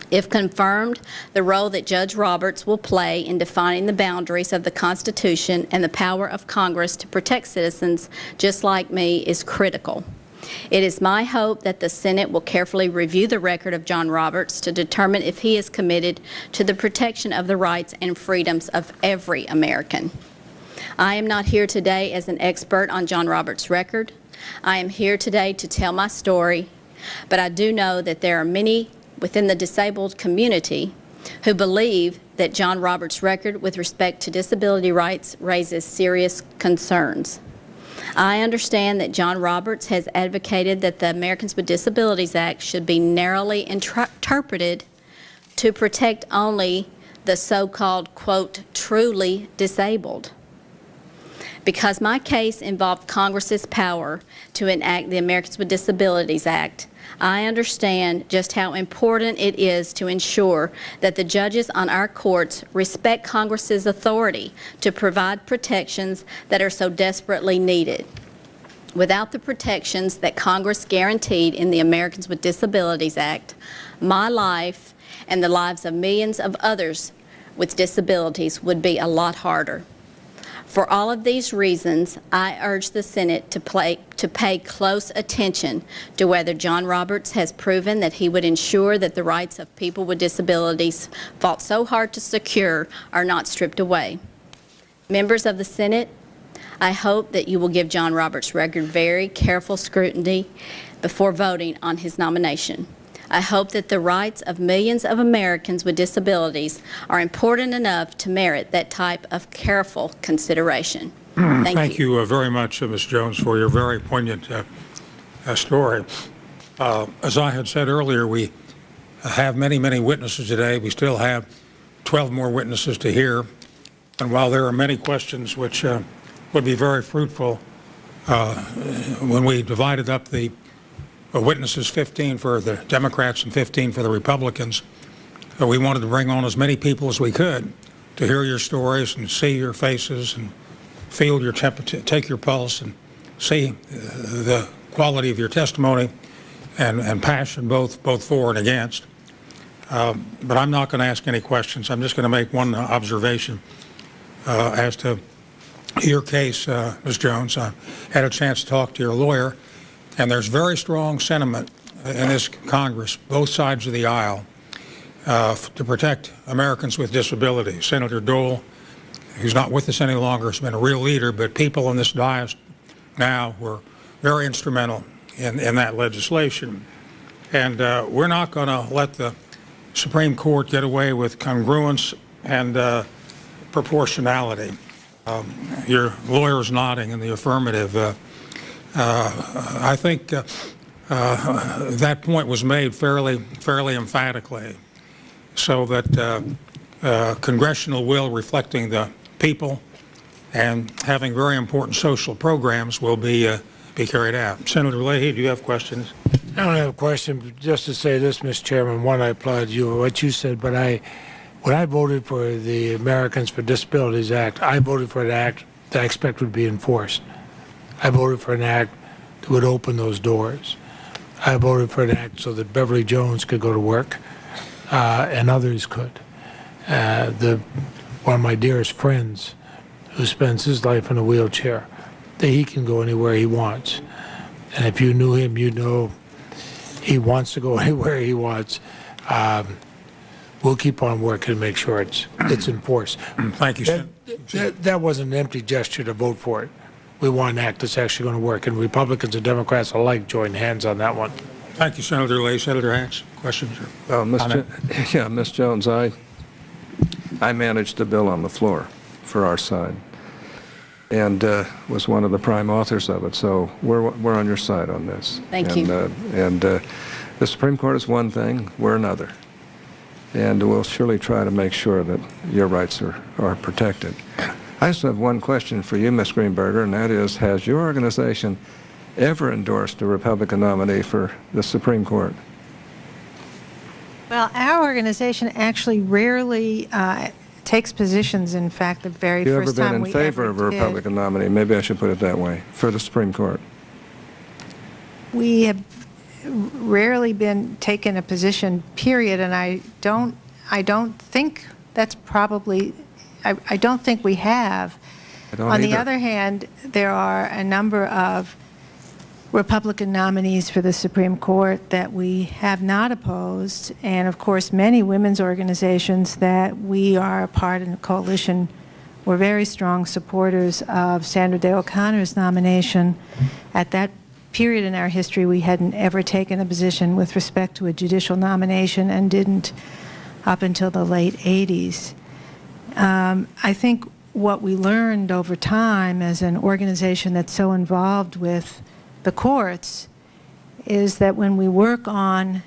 If confirmed, the role that Judge Roberts will play in defining the boundaries of the Constitution and the power of Congress to protect citizens just like me is critical. It is my hope that the Senate will carefully review the record of John Roberts to determine if he is committed to the protection of the rights and freedoms of every American. I am not here today as an expert on John Roberts' record. I am here today to tell my story, but I do know that there are many within the disabled community who believe that John Roberts' record with respect to disability rights raises serious concerns. I understand that John Roberts has advocated that the Americans with Disabilities Act should be narrowly interpreted to protect only the so-called, quote, truly disabled. Because my case involved Congress's power to enact the Americans with Disabilities Act, I understand just how important it is to ensure that the judges on our courts respect Congress's authority to provide protections that are so desperately needed. Without the protections that Congress guaranteed in the Americans with Disabilities Act, my life and the lives of millions of others with disabilities would be a lot harder. For all of these reasons, I urge the Senate to pay close attention to whether John Roberts has proven that he would ensure that the rights of people with disabilities fought so hard to secure are not stripped away. Members of the Senate, I hope that you will give John Roberts' record very careful scrutiny before voting on his nomination. I hope that the rights of millions of Americans with disabilities are important enough to merit that type of careful consideration. Thank you very much, Ms. Jones, for your very poignant story. As I had said earlier, we have many, many witnesses today. We still have 12 more witnesses to hear. And while there are many questions which would be very fruitful, when we divided up the witnesses, 15 for the Democrats and 15 for the Republicans, we wanted to bring on as many people as we could to hear your stories and see your faces and feel your temperature, take your pulse and see the quality of your testimony and passion both for and against. But I'm not going to ask any questions. I'm just going to make one observation as to your case, Ms. Jones. I had a chance to talk to your lawyer, and there's very strong sentiment in this Congress, both sides of the aisle, to protect Americans with disabilities. Senator Dole, who's not with us any longer, has been a real leader, but people in this dais now were very instrumental in that legislation. And we're not going to let the Supreme Court get away with congruence and proportionality. Your lawyer's nodding in the affirmative. I think that point was made fairly emphatically, so that congressional will reflecting the people and having very important social programs will be carried out. Senator Leahy, do you have questions? I don't have a question, but just to say this, Mr. Chairman. One, I applaud you what you said, but when I voted for the Americans with Disabilities Act, I voted for an act that I expect would be enforced. I voted for an act that would open those doors. I voted for an act so that Beverly Jones could go to work and others could. One of my dearest friends who spends his life in a wheelchair, that he can go anywhere he wants. And if you knew him, you know he wants to go anywhere he wants. We'll keep on working to make sure it's enforced. Thank you, Senator. That wasn't an empty gesture to vote for it. We want an act that's actually going to work, and Republicans and Democrats alike join hands on that one. Thank you, Senator Leahy. Senator Hatch, questions? Ms. Jones, I managed a bill on the floor for our side and was one of the prime authors of it, so we're on your side on this. Thank you. And the Supreme Court is one thing, we're another. And we'll surely try to make sure that your rights are protected. I just have one question for you, Ms. Greenberger, and that is, has your organization ever endorsed a Republican nominee for the Supreme Court? Well, our organization actually rarely takes positions. In fact, the very first time we ever did. You ever been in favor of a Republican nominee? Maybe I should put it that way, for the Supreme Court. We have rarely been taken a position, period, and I don't think that's probably, I don't think we have. On the other hand, there are a number of Republican nominees for the Supreme Court that we have not opposed, and of course many women's organizations that we are a part in the coalition were very strong supporters of Sandra Day O'Connor's nomination. At that period in our history, we hadn't ever taken a position with respect to a judicial nomination and didn't up until the late 80s. I think what we learned over time as an organization that's so involved with the courts is that when we work on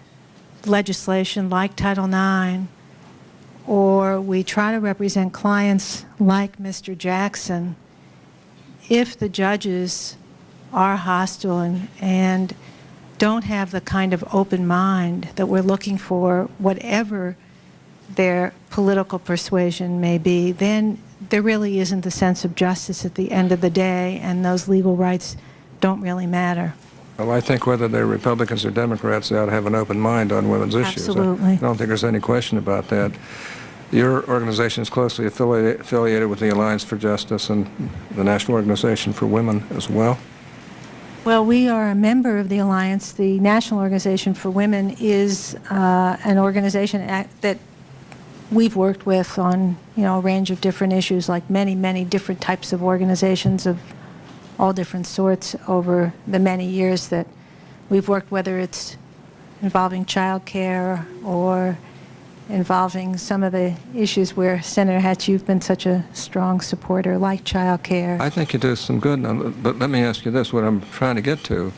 legislation like Title IX, or we try to represent clients like Mr. Jackson, if the judges are hostile and don't have the kind of open mind that we're looking for, whatever their political persuasion may be, then there really isn't the sense of justice at the end of the day, and those legal rights don't really matter. Well, I think whether they're Republicans or Democrats, they ought to have an open mind on women's issues. Absolutely. I don't think there's any question about that. Your organization is closely affiliated with the Alliance for Justice and the National Organization for Women as well. Well, we are a member of the Alliance. The National Organization for Women is an organization that we've worked with on, a range of different issues, like many, many different types of organizations of all different sorts over the many years that we've worked, whether it's involving child care or involving some of the issues where, Senator Hatch, you've been such a strong supporter, like child care. I think you do some good, but let me ask you this. What I'm trying to get to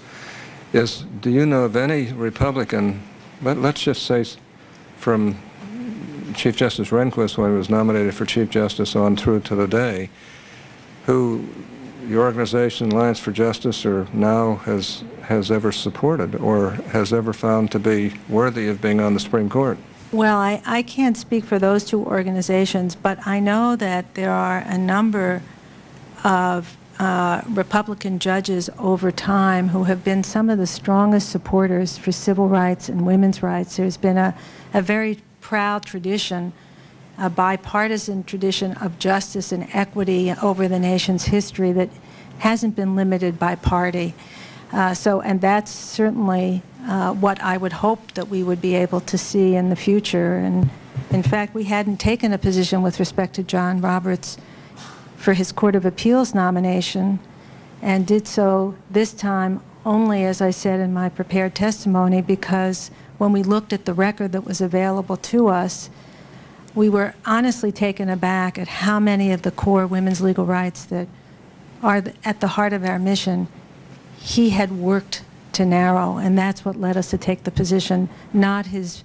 is, do you know of any Republican, let's just say from Chief Justice Rehnquist when he was nominated for Chief Justice on through to the day, who your organization, Alliance for Justice, or now has ever supported or has ever found to be worthy of being on the Supreme Court? Well, I can't speak for those two organizations, but I know that there are a number of Republican judges over time who have been some of the strongest supporters for civil rights and women's rights. There's been a very proud tradition, a bipartisan tradition of justice and equity over the nation's history that hasn't been limited by party. And that's certainly what I would hope that we would be able to see in the future. And in fact, we hadn't taken a position with respect to John Roberts for his Court of Appeals nomination, and did so this time only, as I said in my prepared testimony, because when we looked at the record that was available to us, we were honestly taken aback at how many of the core women's legal rights that are at the heart of our mission he had worked to narrow, and that's what led us to take the position, not his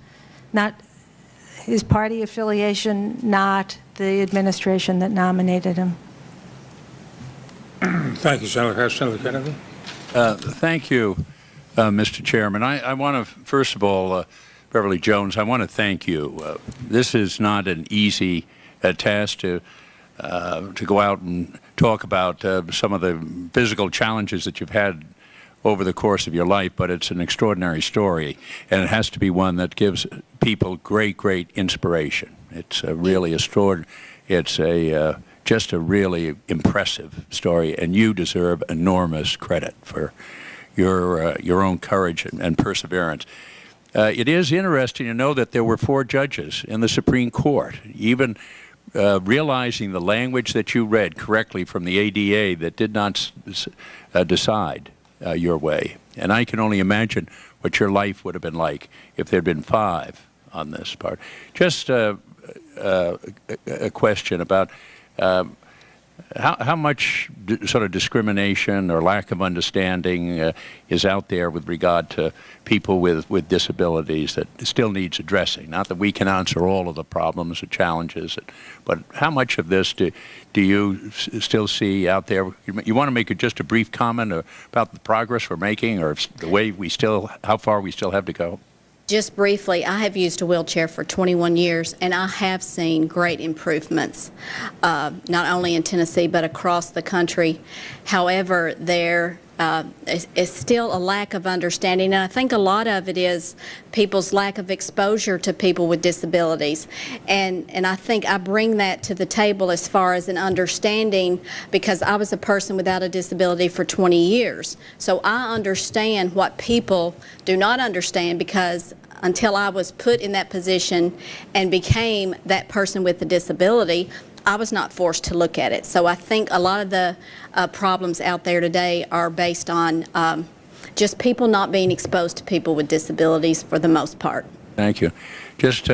party affiliation, not the administration that nominated him. Thank you, Senator Hatch. Senator Kennedy. Thank you, Mr. Chairman. I want to, first of all, Beverly Jones, I want to thank you. This is not an easy task to go out and talk about some of the physical challenges that you've had over the course of your life, but it's an extraordinary story, and it has to be one that gives people great inspiration. It's really it's just a really impressive story, and you deserve enormous credit for your own courage and perseverance. It is interesting to know that there were 4 judges in the Supreme Court, even realizing the language that you read correctly from the ADA that did not decide your way. And I can only imagine what your life would have been like if there had been 5 on this part. Just a question about how much sort of discrimination or lack of understanding is out there with regard to people with disabilities that still needs addressing? Not that we can answer all of the problems or challenges, but how much of this do you still see out there? You want to make just a brief comment about the progress we're making, or the way how far we still have to go? Just briefly, I have used a wheelchair for 21 years, and I have seen great improvements, not only in Tennessee but across the country. However, there is still a lack of understanding, and I think a lot of it is people's lack of exposure to people with disabilities. And I think I bring that to the table as far as an understanding, because I was a person without a disability for 20 years. So I understand what people do not understand, because until I was put in that position and became that person with a disability, I was not forced to look at it. So I think a lot of the problems out there today are based on just people not being exposed to people with disabilities for the most part. Thank you. Just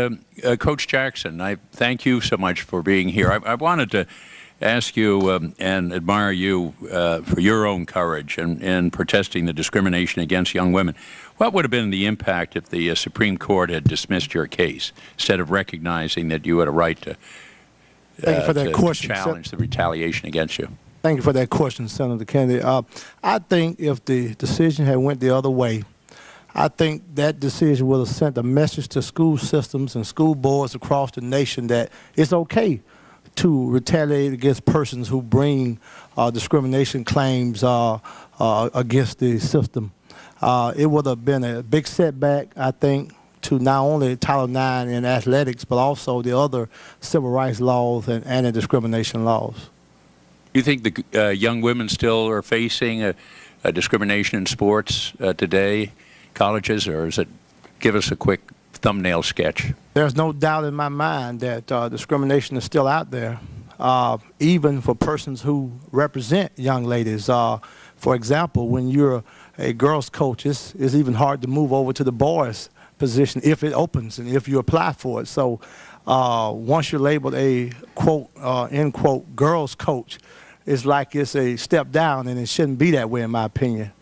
Coach Jackson, I thank you so much for being here. I wanted to ask you and admire you for your own courage in protesting the discrimination against young women. What would have been the impact if the Supreme Court had dismissed your case instead of recognizing that you had a right to, challenge the retaliation against you? Thank you for that question, Senator Kennedy. I think if the decision had went the other way, I think that decision would have sent a message to school systems and school boards across the nation that it's okay to retaliate against persons who bring discrimination claims against the system. It would have been a big setback, I think, to not only Title IX in athletics, but also the other civil rights laws and anti-discrimination laws. Do you think the young women still are facing a discrimination in sports today, colleges, or is it, give us a quick thumbnail sketch? There's no doubt in my mind that discrimination is still out there, even for persons who represent young ladies. For example, when you're a girls' coach, it's even hard to move over to the boys' position if it opens and if you apply for it. So once you're labeled a, quote, end quote, girls' coach, it's like it's a step down, and it shouldn't be that way, in my opinion.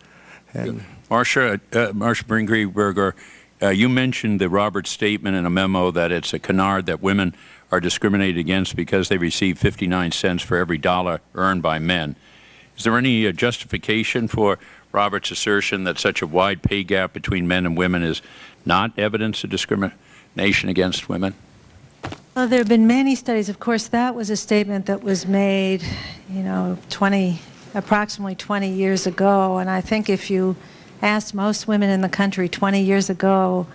And Marcia Greenberger, you mentioned the Roberts statement in a memo that it's a canard that women are discriminated against because they receive 59 cents for every dollar earned by men. Is there any justification for Roberts' assertion that such a wide pay gap between men and women is not evidence of discrimination against women? Well, there have been many studies. Of course, that was a statement that was made, you know, approximately 20 years ago. And I think if you asked most women in the country 20 years ago,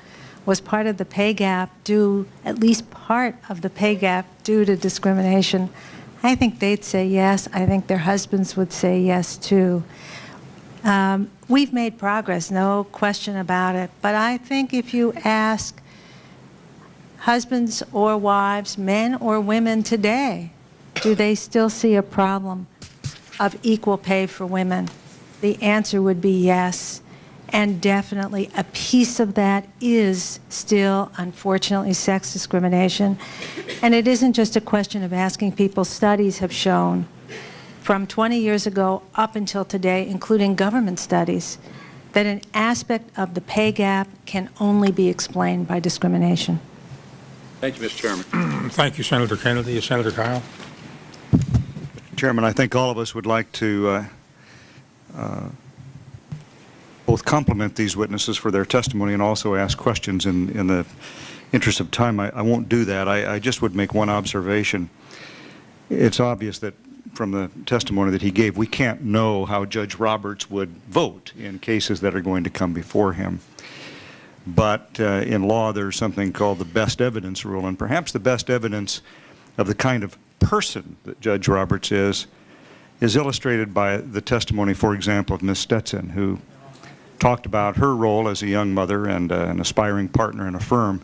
was part of the pay gap due, at least part of the pay gap due to discrimination, I think they'd say yes. I think their husbands would say yes, too. We've made progress, no question about it. But I think if you ask husbands or wives, men or women today, do they still see a problem of equal pay for women? The answer would be yes. And definitely a piece of that is still, unfortunately, sex discrimination. And it isn't just a question of asking people. Studies have shown from 20 years ago up until today, including government studies, that an aspect of the pay gap can only be explained by discrimination. Thank you, Mr. Chairman. Thank you, Senator Kennedy. Senator Kyle. Chairman, I think all of us would like to both compliment these witnesses for their testimony and also ask questions. In the interest of time, I won't do that. I just would make one observation. It's obvious that from the testimony that he gave, we can't know how Judge Roberts would vote in cases that are going to come before him. But in law, there's something called the best evidence rule, and perhaps the best evidence of the kind of person that Judge Roberts is illustrated by the testimony, for example, of Ms. Stetson, who talked about her role as a young mother and an aspiring partner in a firm,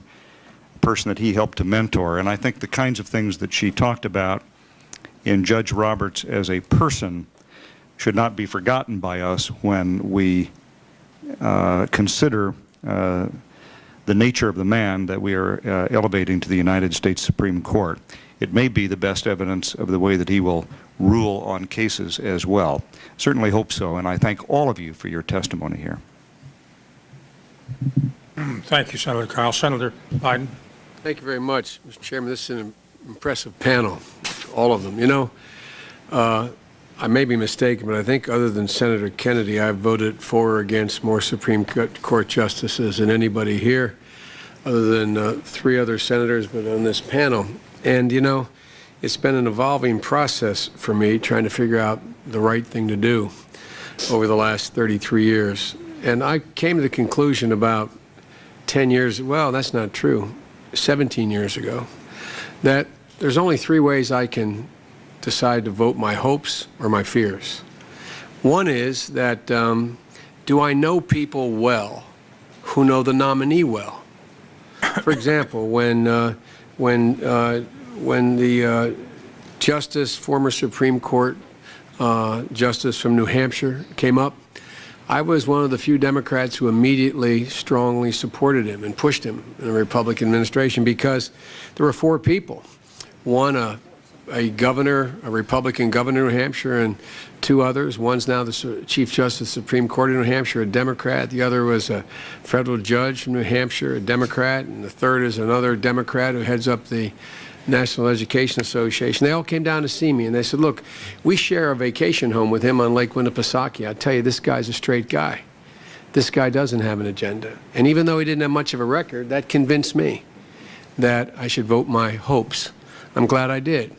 a person that he helped to mentor. And I think the kinds of things that she talked about in Judge Roberts as a person should not be forgotten by us when we consider the nature of the man that we are elevating to the United States Supreme Court. It may be the best evidence of the way that he will rule on cases as well. Certainly hope so, and I thank all of you for your testimony here. Thank you, Senator Kyle. Senator Biden. Thank you very much, Mr. Chairman. This is an impressive panel, all of them. You know, I may be mistaken, but I think other than Senator Kennedy, I've voted for or against more Supreme Court justices than anybody here, other than 3 other senators, but on this panel. And, you know, it's been an evolving process for me trying to figure out the right thing to do over the last 33 years. And I came to the conclusion about 10 years, well, that's not true, 17 years ago, that there's only 3 ways I can decide to vote my hopes or my fears. One is that do I know people well who know the nominee well? For example, when the former Supreme Court justice from New Hampshire came up, I was one of the few Democrats who immediately strongly supported him and pushed him in the Republican administration because there were 4 people. One, a a governor, a Republican governor of New Hampshire, and 2 others. One's now the Chief Justice of the Supreme Court of New Hampshire, a Democrat. The other was a federal judge from New Hampshire, a Democrat. And the third is another Democrat who heads up the National Education Association. They all came down to see me, and they said, look, we share a vacation home with him on Lake Winnipesaukee. I tell you, this guy's a straight guy. This guy doesn't have an agenda. And even though he didn't have much of a record, that convinced me that I should vote my hopes. I'm glad I did.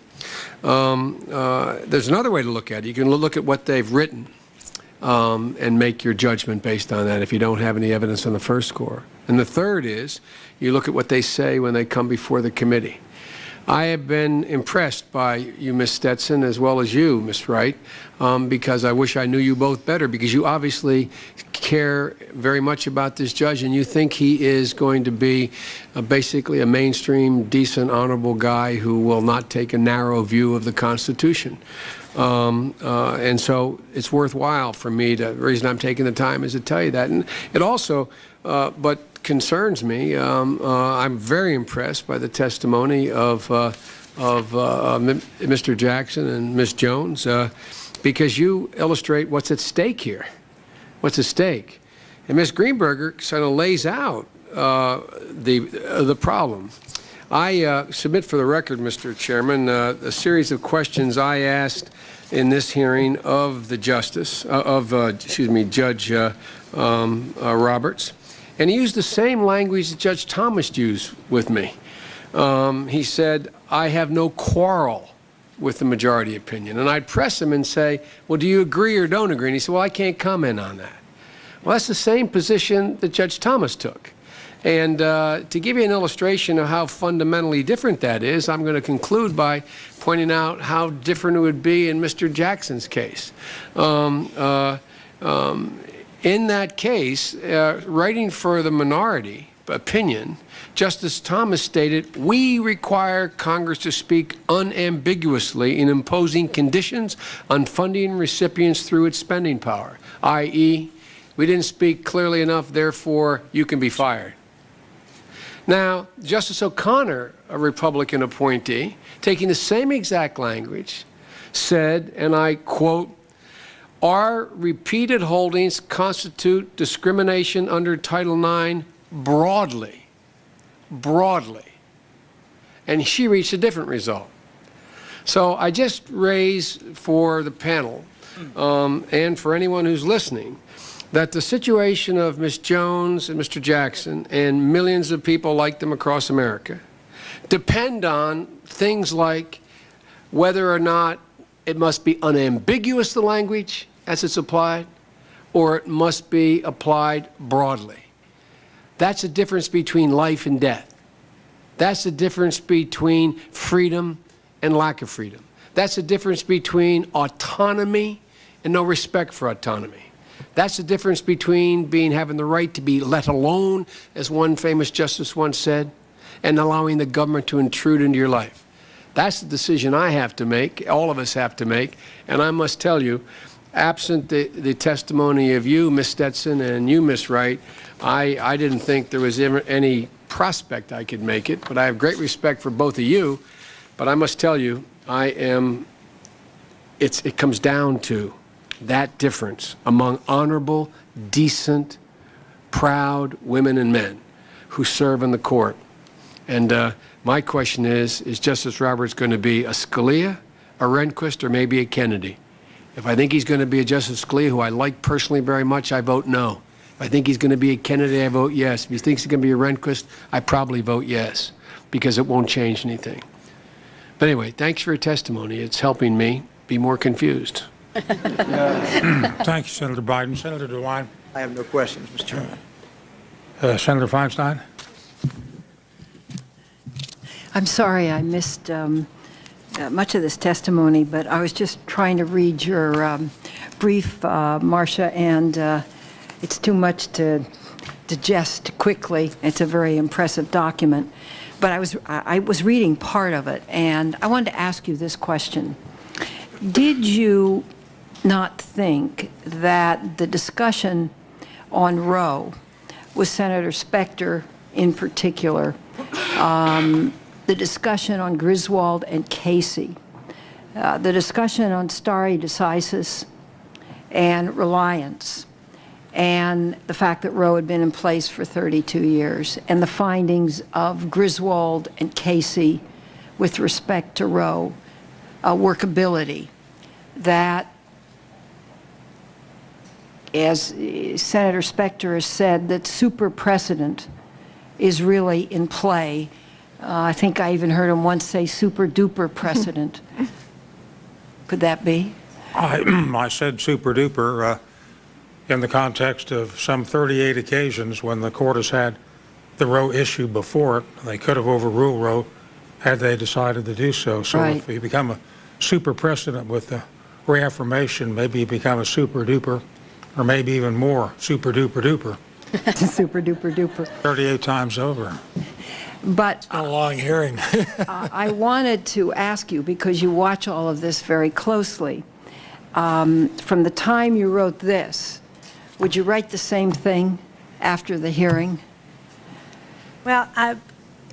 There's another way to look at it. You can look at what they've written and make your judgment based on that if you don't have any evidence on the first score. And the third is you look at what they say when they come before the committee. I have been impressed by you, Ms. Stetson, as well as you, Ms. Wright, because I wish I knew you both better, because you obviously care very much about this judge, and you think he is going to be basically a mainstream, decent, honorable guy who will not take a narrow view of the Constitution. And so it's worthwhile for me to, the reason I'm taking the time is to tell you that. And it also, but concerns me. I'm very impressed by the testimony of Mr. Jackson and Ms. Jones, because you illustrate what's at stake here. What's at stake? And Ms. Greenberger sort of lays out the problem. I submit for the record, Mr. Chairman, a series of questions I asked in this hearing of the Justice, Judge Roberts. And he used the same language that Judge Thomas used with me. He said, I have no quarrel with the majority opinion. And I'd press him and say, well, do you agree or don't agree? And he said, well, I can't comment on that. Well, that's the same position that Judge Thomas took. And to give you an illustration of how fundamentally different that is, I'm going to conclude by pointing out how different it would be in Mr. Jackson's case. In that case, writing for the minority opinion, Justice Thomas stated, we require Congress to speak unambiguously in imposing conditions on funding recipients through its spending power, i.e., we didn't speak clearly enough, therefore you can be fired. Now, Justice O'Connor, a Republican appointee, taking the same exact language, said, and I quote, our repeated holdings constitute discrimination under Title IX broadly. And she reached a different result. So I just raise for the panel and for anyone who's listening that the situation of Ms. Jones and Mr. Jackson and millions of people like them across America depend on things like whether or not it must be unambiguous, the language, as it's applied, or it must be applied broadly. That's the difference between life and death. That's the difference between freedom and lack of freedom. That's the difference between autonomy and no respect for autonomy. That's the difference between having the right to be let alone, as one famous justice once said, and allowing the government to intrude into your life. That's the decision I have to make, all of us have to make, and I must tell you, absent the testimony of you, Ms. Stetson, and you, Ms. Wright, I didn't think there was ever any prospect I could make it, but I have great respect for both of you, but I must tell you, it comes down to that difference among honorable, decent, proud women and men who serve in the court. And my question is Justice Roberts going to be a Scalia, a Rehnquist, or maybe a Kennedy? If I think he's going to be a Justice Scalia, who I like personally very much, I vote no. If I think he's going to be a Kennedy, I vote yes. If he thinks he's going to be a Rehnquist, I probably vote yes, because it won't change anything. But anyway, thanks for your testimony. It's helping me be more confused. Thank you, Senator Biden. Senator DeWine. I have no questions, Mr. Chairman. Senator Feinstein. I'm sorry I missed much of this testimony, but I was just trying to read your brief, Marcia, and it's too much to digest quickly. It's a very impressive document. But I was reading part of it, and I wanted to ask you this question. Did you not think that the discussion on Roe, with Senator Specter in particular, the discussion on Griswold and Casey, the discussion on stare decisis and reliance, and the fact that Roe had been in place for 32 years, and the findings of Griswold and Casey with respect to Roe workability, that, as Senator Specter has said, that super precedent is really in play. I think I even heard him once say super duper precedent. Could that be? I said super duper in the context of some 38 occasions when the court has had the Roe issue before it. They could have overruled Roe had they decided to do so. So right. If you become a super precedent with the reaffirmation, maybe you become a super duper, or maybe even more, super duper duper. Super duper duper. 38 times over. But a long hearing. I wanted to ask you, because you watch all of this very closely, from the time you wrote this, would you write the same thing after the hearing? Well,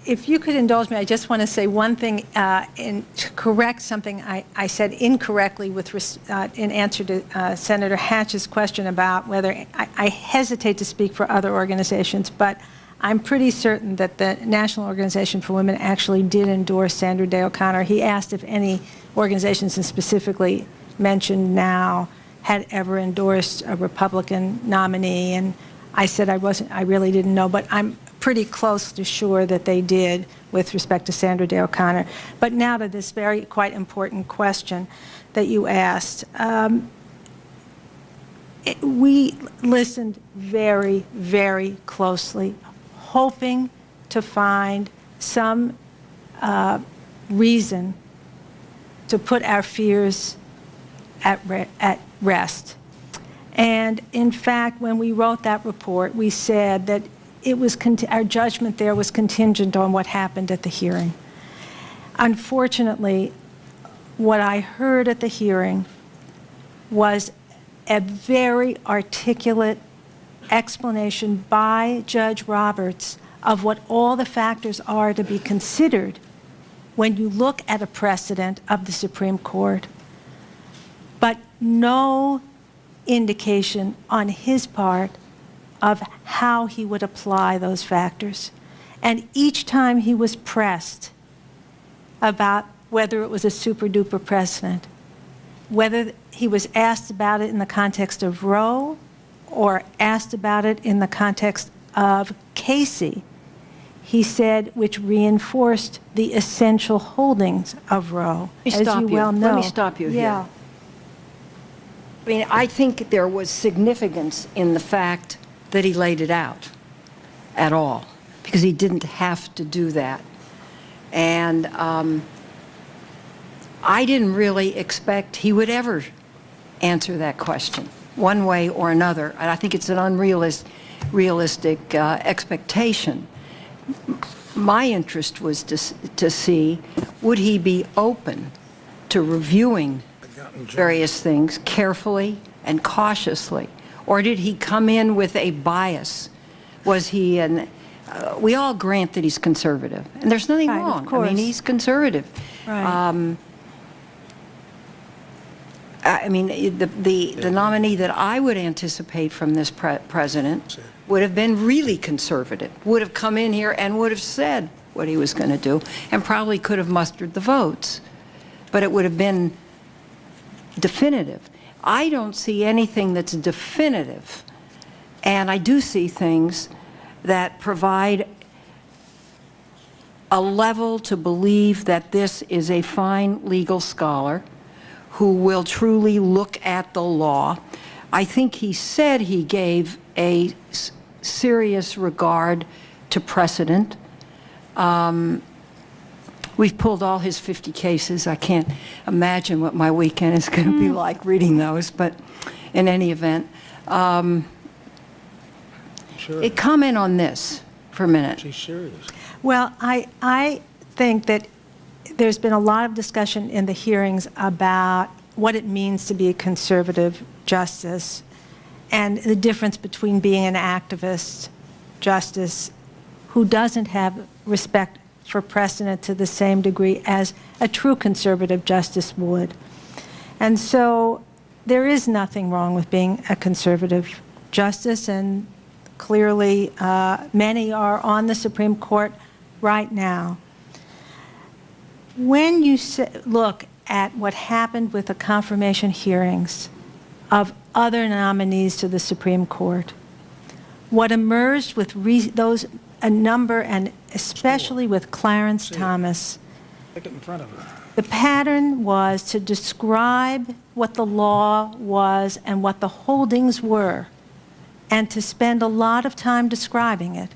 if you could indulge me, I just want to say one thing and to correct something I said incorrectly in answer to Senator Hatch's question about whether I hesitate to speak for other organizations, but I'm pretty certain that the National Organization for Women actually did endorse Sandra Day O'Connor. He asked if any organizations, and specifically mentioned now, had ever endorsed a Republican nominee, and I said I really didn't know, but I'm pretty close to sure that they did with respect to Sandra Day O'Connor. But now to this very quite important question that you asked. We listened very, very closely, hoping to find some reason to put our fears at rest. And in fact, when we wrote that report, we said that it was our judgment there was contingent on what happened at the hearing. Unfortunately, what I heard at the hearing was a very articulate explanation by Judge Roberts of what all the factors are to be considered when you look at a precedent of the Supreme Court, but no indication on his part of how he would apply those factors. And each time he was pressed about whether it was a super-duper precedent, whether he was asked about it in the context of Roe or asked about it in the context of Casey, he said, which reinforced the essential holdings of Roe, as you well know. Let me stop you here. I mean, I think there was significance in the fact that he laid it out at all, because he didn't have to do that. And I didn't really expect he would ever answer that question, one way or another. And I think it's an unrealistic expectation. My interest was to see, would he be open to reviewing various things carefully and cautiously? Or did he come in with a bias? Was he we all grant that he's conservative, and there's nothing wrong. Of course. I mean, he's conservative. Right. I mean, the nominee that I would anticipate from this president would have been really conservative, would have come in here and would have said what he was going to do, and probably could have mustered the votes. But it would have been definitive. I don't see anything that's definitive, and I do see things that provide a level to believe that this is a fine legal scholar who will truly look at the law. I think he said he gave a serious regard to precedent. We've pulled all his 50 cases. I can't imagine what my weekend is going to be like reading those, but in any event, comment on this for a minute. She's serious. Well, I think that there's been a lot of discussion in the hearings about what it means to be a conservative justice and the difference between being an activist justice who doesn't have respect for precedent to the same degree as a true conservative justice would. And so there is nothing wrong with being a conservative justice, and clearly many are on the Supreme Court right now. When you look at what happened with the confirmation hearings of other nominees to the Supreme Court, what emerged with a number, and especially with Clarence Thomas, the pattern was to describe what the law was and what the holdings were, and to spend a lot of time describing it.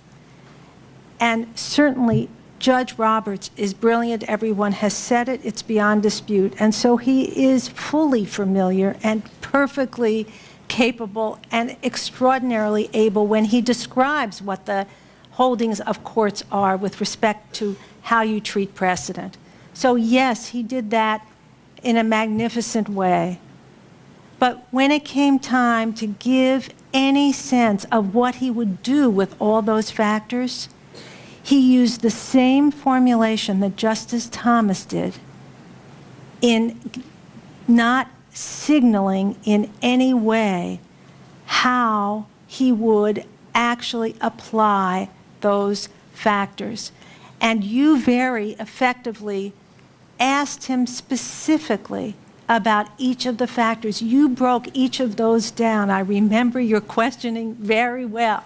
And certainly Judge Roberts is brilliant. Everyone has said it. It's beyond dispute. And so he is fully familiar and perfectly capable and extraordinarily able when he describes what the holdings of courts are with respect to how you treat precedent. So yes, he did that in a magnificent way. But when it came time to give any sense of what he would do with all those factors, he used the same formulation that Justice Thomas did in not signaling in any way how he would actually apply those factors. And you very effectively asked him specifically about each of the factors. You broke each of those down. I remember your questioning very well.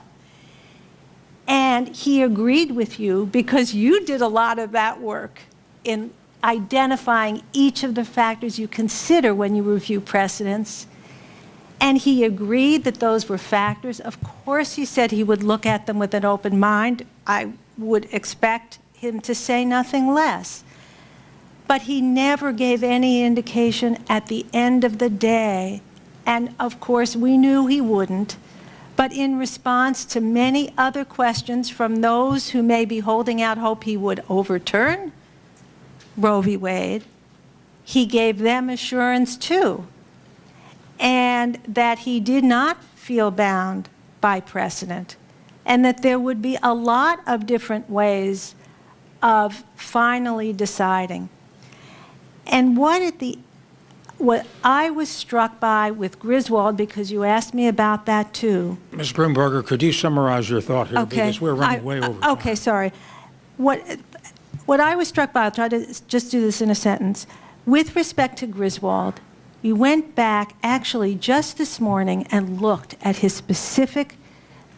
And he agreed with you because you did a lot of that work in identifying each of the factors you consider when you review precedents. And he agreed that those were factors. Of course, he said he would look at them with an open mind. I would expect him to say nothing less. But he never gave any indication at the end of the day, and of course we knew he wouldn't, but in response to many other questions from those who may be holding out hope he would overturn Roe v. Wade, he gave them assurance too, and that he did not feel bound by precedent, and that there would be a lot of different ways of finally deciding. And what I was struck by with Griswold, because you asked me about that too. Ms. Greenberger, could you summarize your thought here? Okay. Because we're running way over time. Okay, sorry. What I was struck by, I'll try to just do this in a sentence. With respect to Griswold, you went back actually just this morning and looked at his specific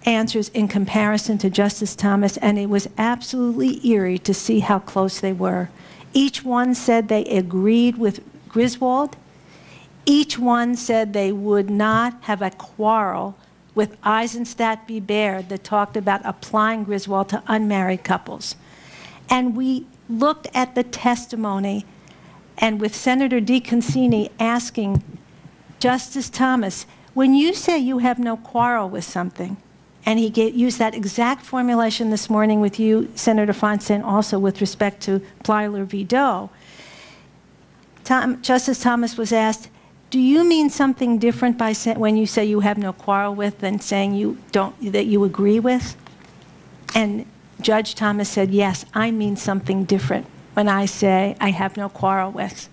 answers in comparison to Justice Thomas, and it was absolutely eerie to see how close they were. Each one said they agreed with Griswold. Each one said they would not have a quarrel with Eisenstadt v. Baird that talked about applying Griswold to unmarried couples. And we looked at the testimony, and with Senator DeConcini asking Justice Thomas, when you say you have no quarrel with something, and he used that exact formulation this morning with you, Senator Feinstein, also with respect to Plyler v. Doe. Justice Thomas was asked, do you mean something different by when you say you have no quarrel with than saying that you agree with? And Judge Thomas said, yes, I mean something different when I say I have no quarrel with.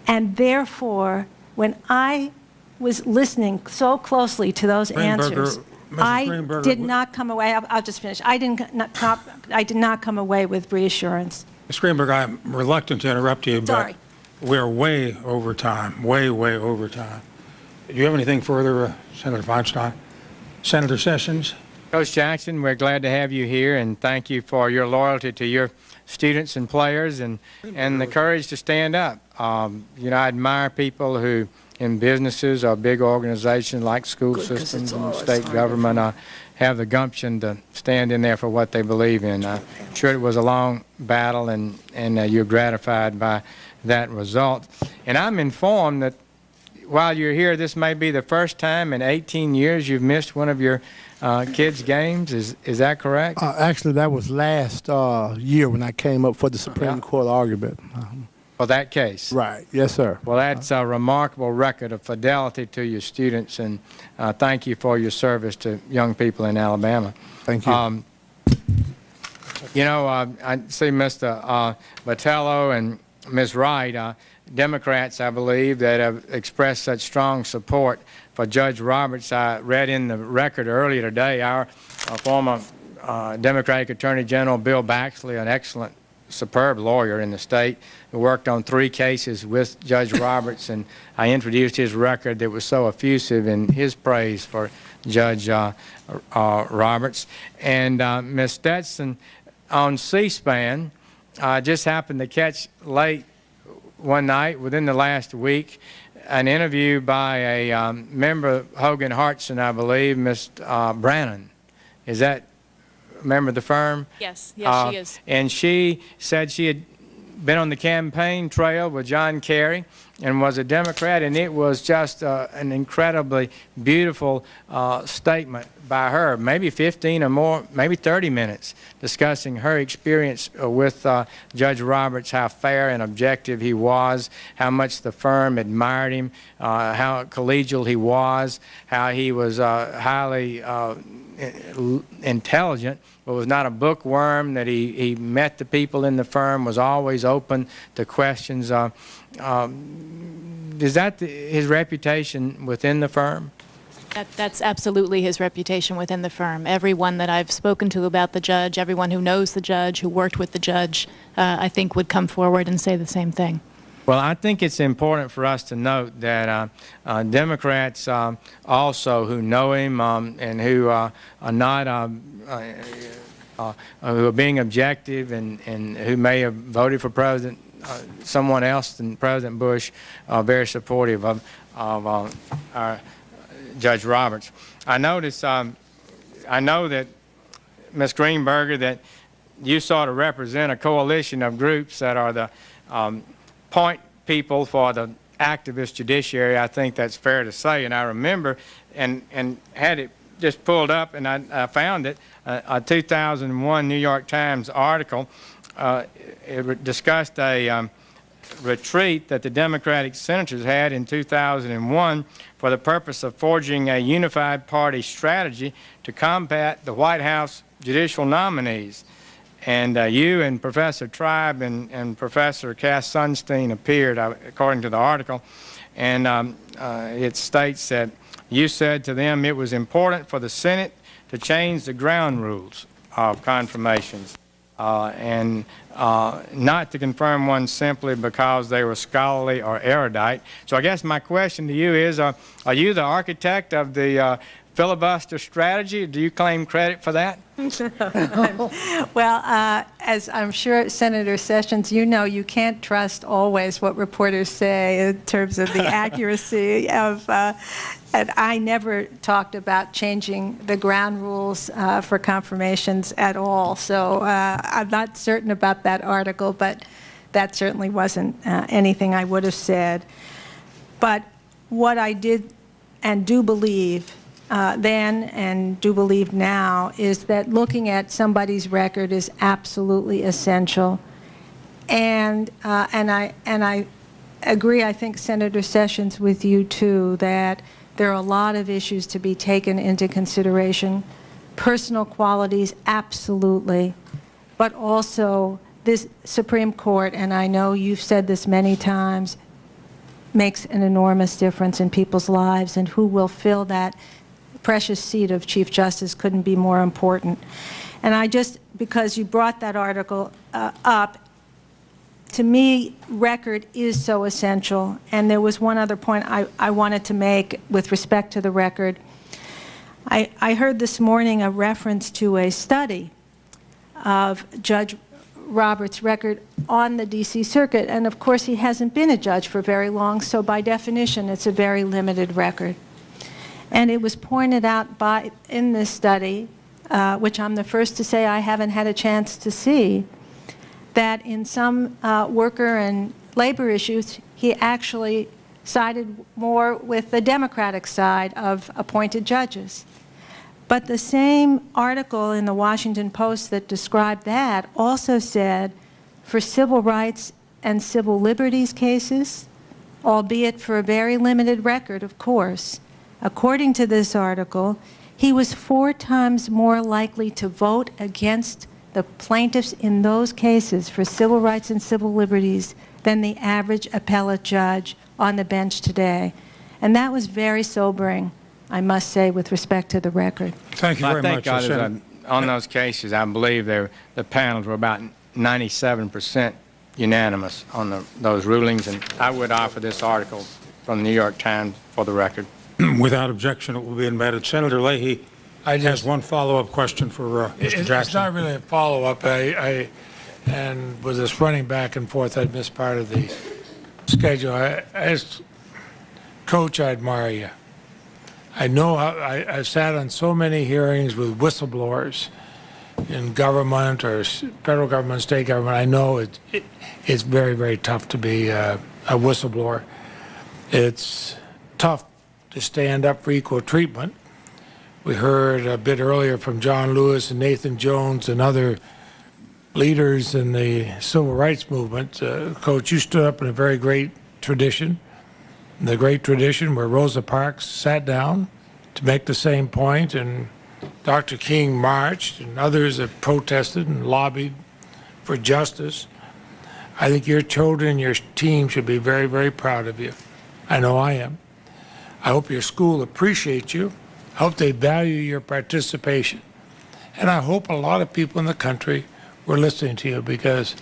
And therefore, when I was listening so closely to those answers, I did not come away, I'll just finish. I did not come away with reassurance. Ms. Greenberg, I'm reluctant to interrupt you, Sorry. but we're way over time, way over time. Do you have anything further, Senator Feinstein? Senator Sessions? Coach Jackson, we're glad to have you here, and thank you for your loyalty to your students and players and the courage to stand up. You know, I admire people who in businesses or big organizations like school systems and state government have the gumption to stand in there for what they believe in. I'm sure it was a long battle, and you're gratified by that result. And I'm informed that while you're here, this may be the first time in 18 years you've missed one of your kids' games. Is that correct? Actually, that was last year when I came up for the Supreme Court argument. For that case? Right. Yes, sir. Well, that's a remarkable record of fidelity to your students, and thank you for your service to young people in Alabama. Thank you. You know, I see Mr. Botello and Ms. Wright, Democrats, I believe, that have expressed such strong support for Judge Roberts. I read in the record earlier today, our former Democratic Attorney General Bill Baxley, an excellent, superb lawyer in the state, who worked on 3 cases with Judge Roberts, and I introduced his record that was so effusive in his praise for Judge Roberts. And Ms. Stetson, on C-SPAN, just happened to catch late one night within the last week an interview by a member of Hogan-Hartson, I believe, Ms. Brannon. Is that a member of the firm? Yes, yes, she is. And she said she had been on the campaign trail with John Kerry and was a Democrat, and it was just an incredibly beautiful statement by her, maybe 15 or more, maybe 30 minutes, discussing her experience with Judge Roberts, how fair and objective he was, how much the firm admired him, how collegial he was, how he was highly intelligent, but was not a bookworm, that he met the people in the firm, was always open to questions. Is that his reputation within the firm? That's absolutely his reputation within the firm. Everyone that I've spoken to about the judge, everyone who knows the judge, who worked with the judge, I think would come forward and say the same thing. Well, I think it's important for us to note that Democrats also who know him and who are not who are being objective and who may have voted for someone else than President Bush, are very supportive of our Judge Roberts. I notice, I know that, Ms. Greenberger, that you sort of represent a coalition of groups that are the point people for the activist judiciary. I think that's fair to say. And I remember, and had it just pulled up, and I found it, a 2001 New York Times article. It discussed a retreat that the Democratic senators had in 2001 for the purpose of forging a unified party strategy to combat the White House judicial nominees. And you and Professor Tribe and Professor Cass Sunstein appeared, according to the article, and it states that you said to them it was important for the Senate to change the ground rules of confirmations and not to confirm one simply because they were scholarly or erudite. So I guess my question to you is, are you the architect of the filibuster strategy? Do you claim credit for that? Well, as I'm sure Senator Sessions, you know, you can't trust always what reporters say in terms of the accuracy of, and I never talked about changing the ground rules for confirmations at all. So I'm not certain about that article, but that certainly wasn't anything I would have said. But what I did and do believe then and do believe now is that looking at somebody's record is absolutely essential. And I agree, I think, Senator Sessions, with you too, that there are a lot of issues to be taken into consideration. Personal qualities, absolutely, but also this Supreme Court, and I know you've said this many times, makes an enormous difference in people's lives, and who will fill that precious seat of Chief Justice couldn't be more important. And I just, because you brought that article up, to me, record is so essential. And there was one other point I wanted to make with respect to the record. I heard this morning a reference to a study of Judge Roberts' record on the D.C. Circuit. And of course, he hasn't been a judge for very long, so by definition, it's a very limited record. And it was pointed out in this study, which I'm the first to say I haven't had a chance to see, that in some worker and labor issues, he actually sided more with the Democratic side of appointed judges. But the same article in the Washington Post that described that also said for civil rights and civil liberties cases, albeit for a very limited record, of course, according to this article, he was 4 times more likely to vote against the plaintiffs in those cases for civil rights and civil liberties than the average appellate judge on the bench today. And that was very sobering, I must say, with respect to the record. Thank you very much. On those cases, I believe the panels were about 97% unanimous on those rulings, and I would offer this article from the New York Times for the record. Without objection, it will be admitted. Senator Leahy has one follow-up question for Mr. Jackson. It's not really a follow-up. And with this running back and forth, I missed part of the schedule. As Coach, I admire you. I know I've sat on so many hearings with whistleblowers in government or federal government, state government. I know it's very, very tough to be a whistleblower. It's tough to stand up for equal treatment. We heard a bit earlier from John Lewis and Nathan Jones and other leaders in the civil rights movement. Coach, you stood up in a very great tradition, the great tradition where Rosa Parks sat down to make the same point, and Dr. King marched, and others have protested and lobbied for justice. I think your children and your team should be very, very proud of you. I know I am. I hope your school appreciates you. I hope they value your participation. And I hope a lot of people in the country were listening to you, because,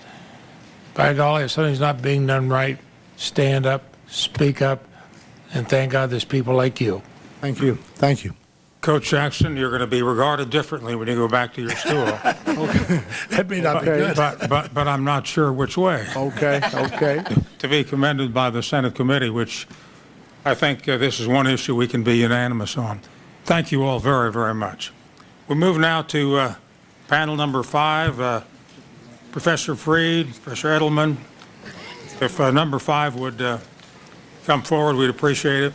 by golly, if something's not being done right, stand up, speak up, and thank God there's people like you. Thank you. Thank you. Coach Jackson, you're going to be regarded differently when you go back to your school. Okay. That may not be good. But I'm not sure which way. Okay, okay. To be commended by the Senate committee, which I think this is one issue we can be unanimous on. Thank you all very, very much. We move now to panel number 5. Professor Freed, Professor Edelman, if number 5 would come forward, we'd appreciate it.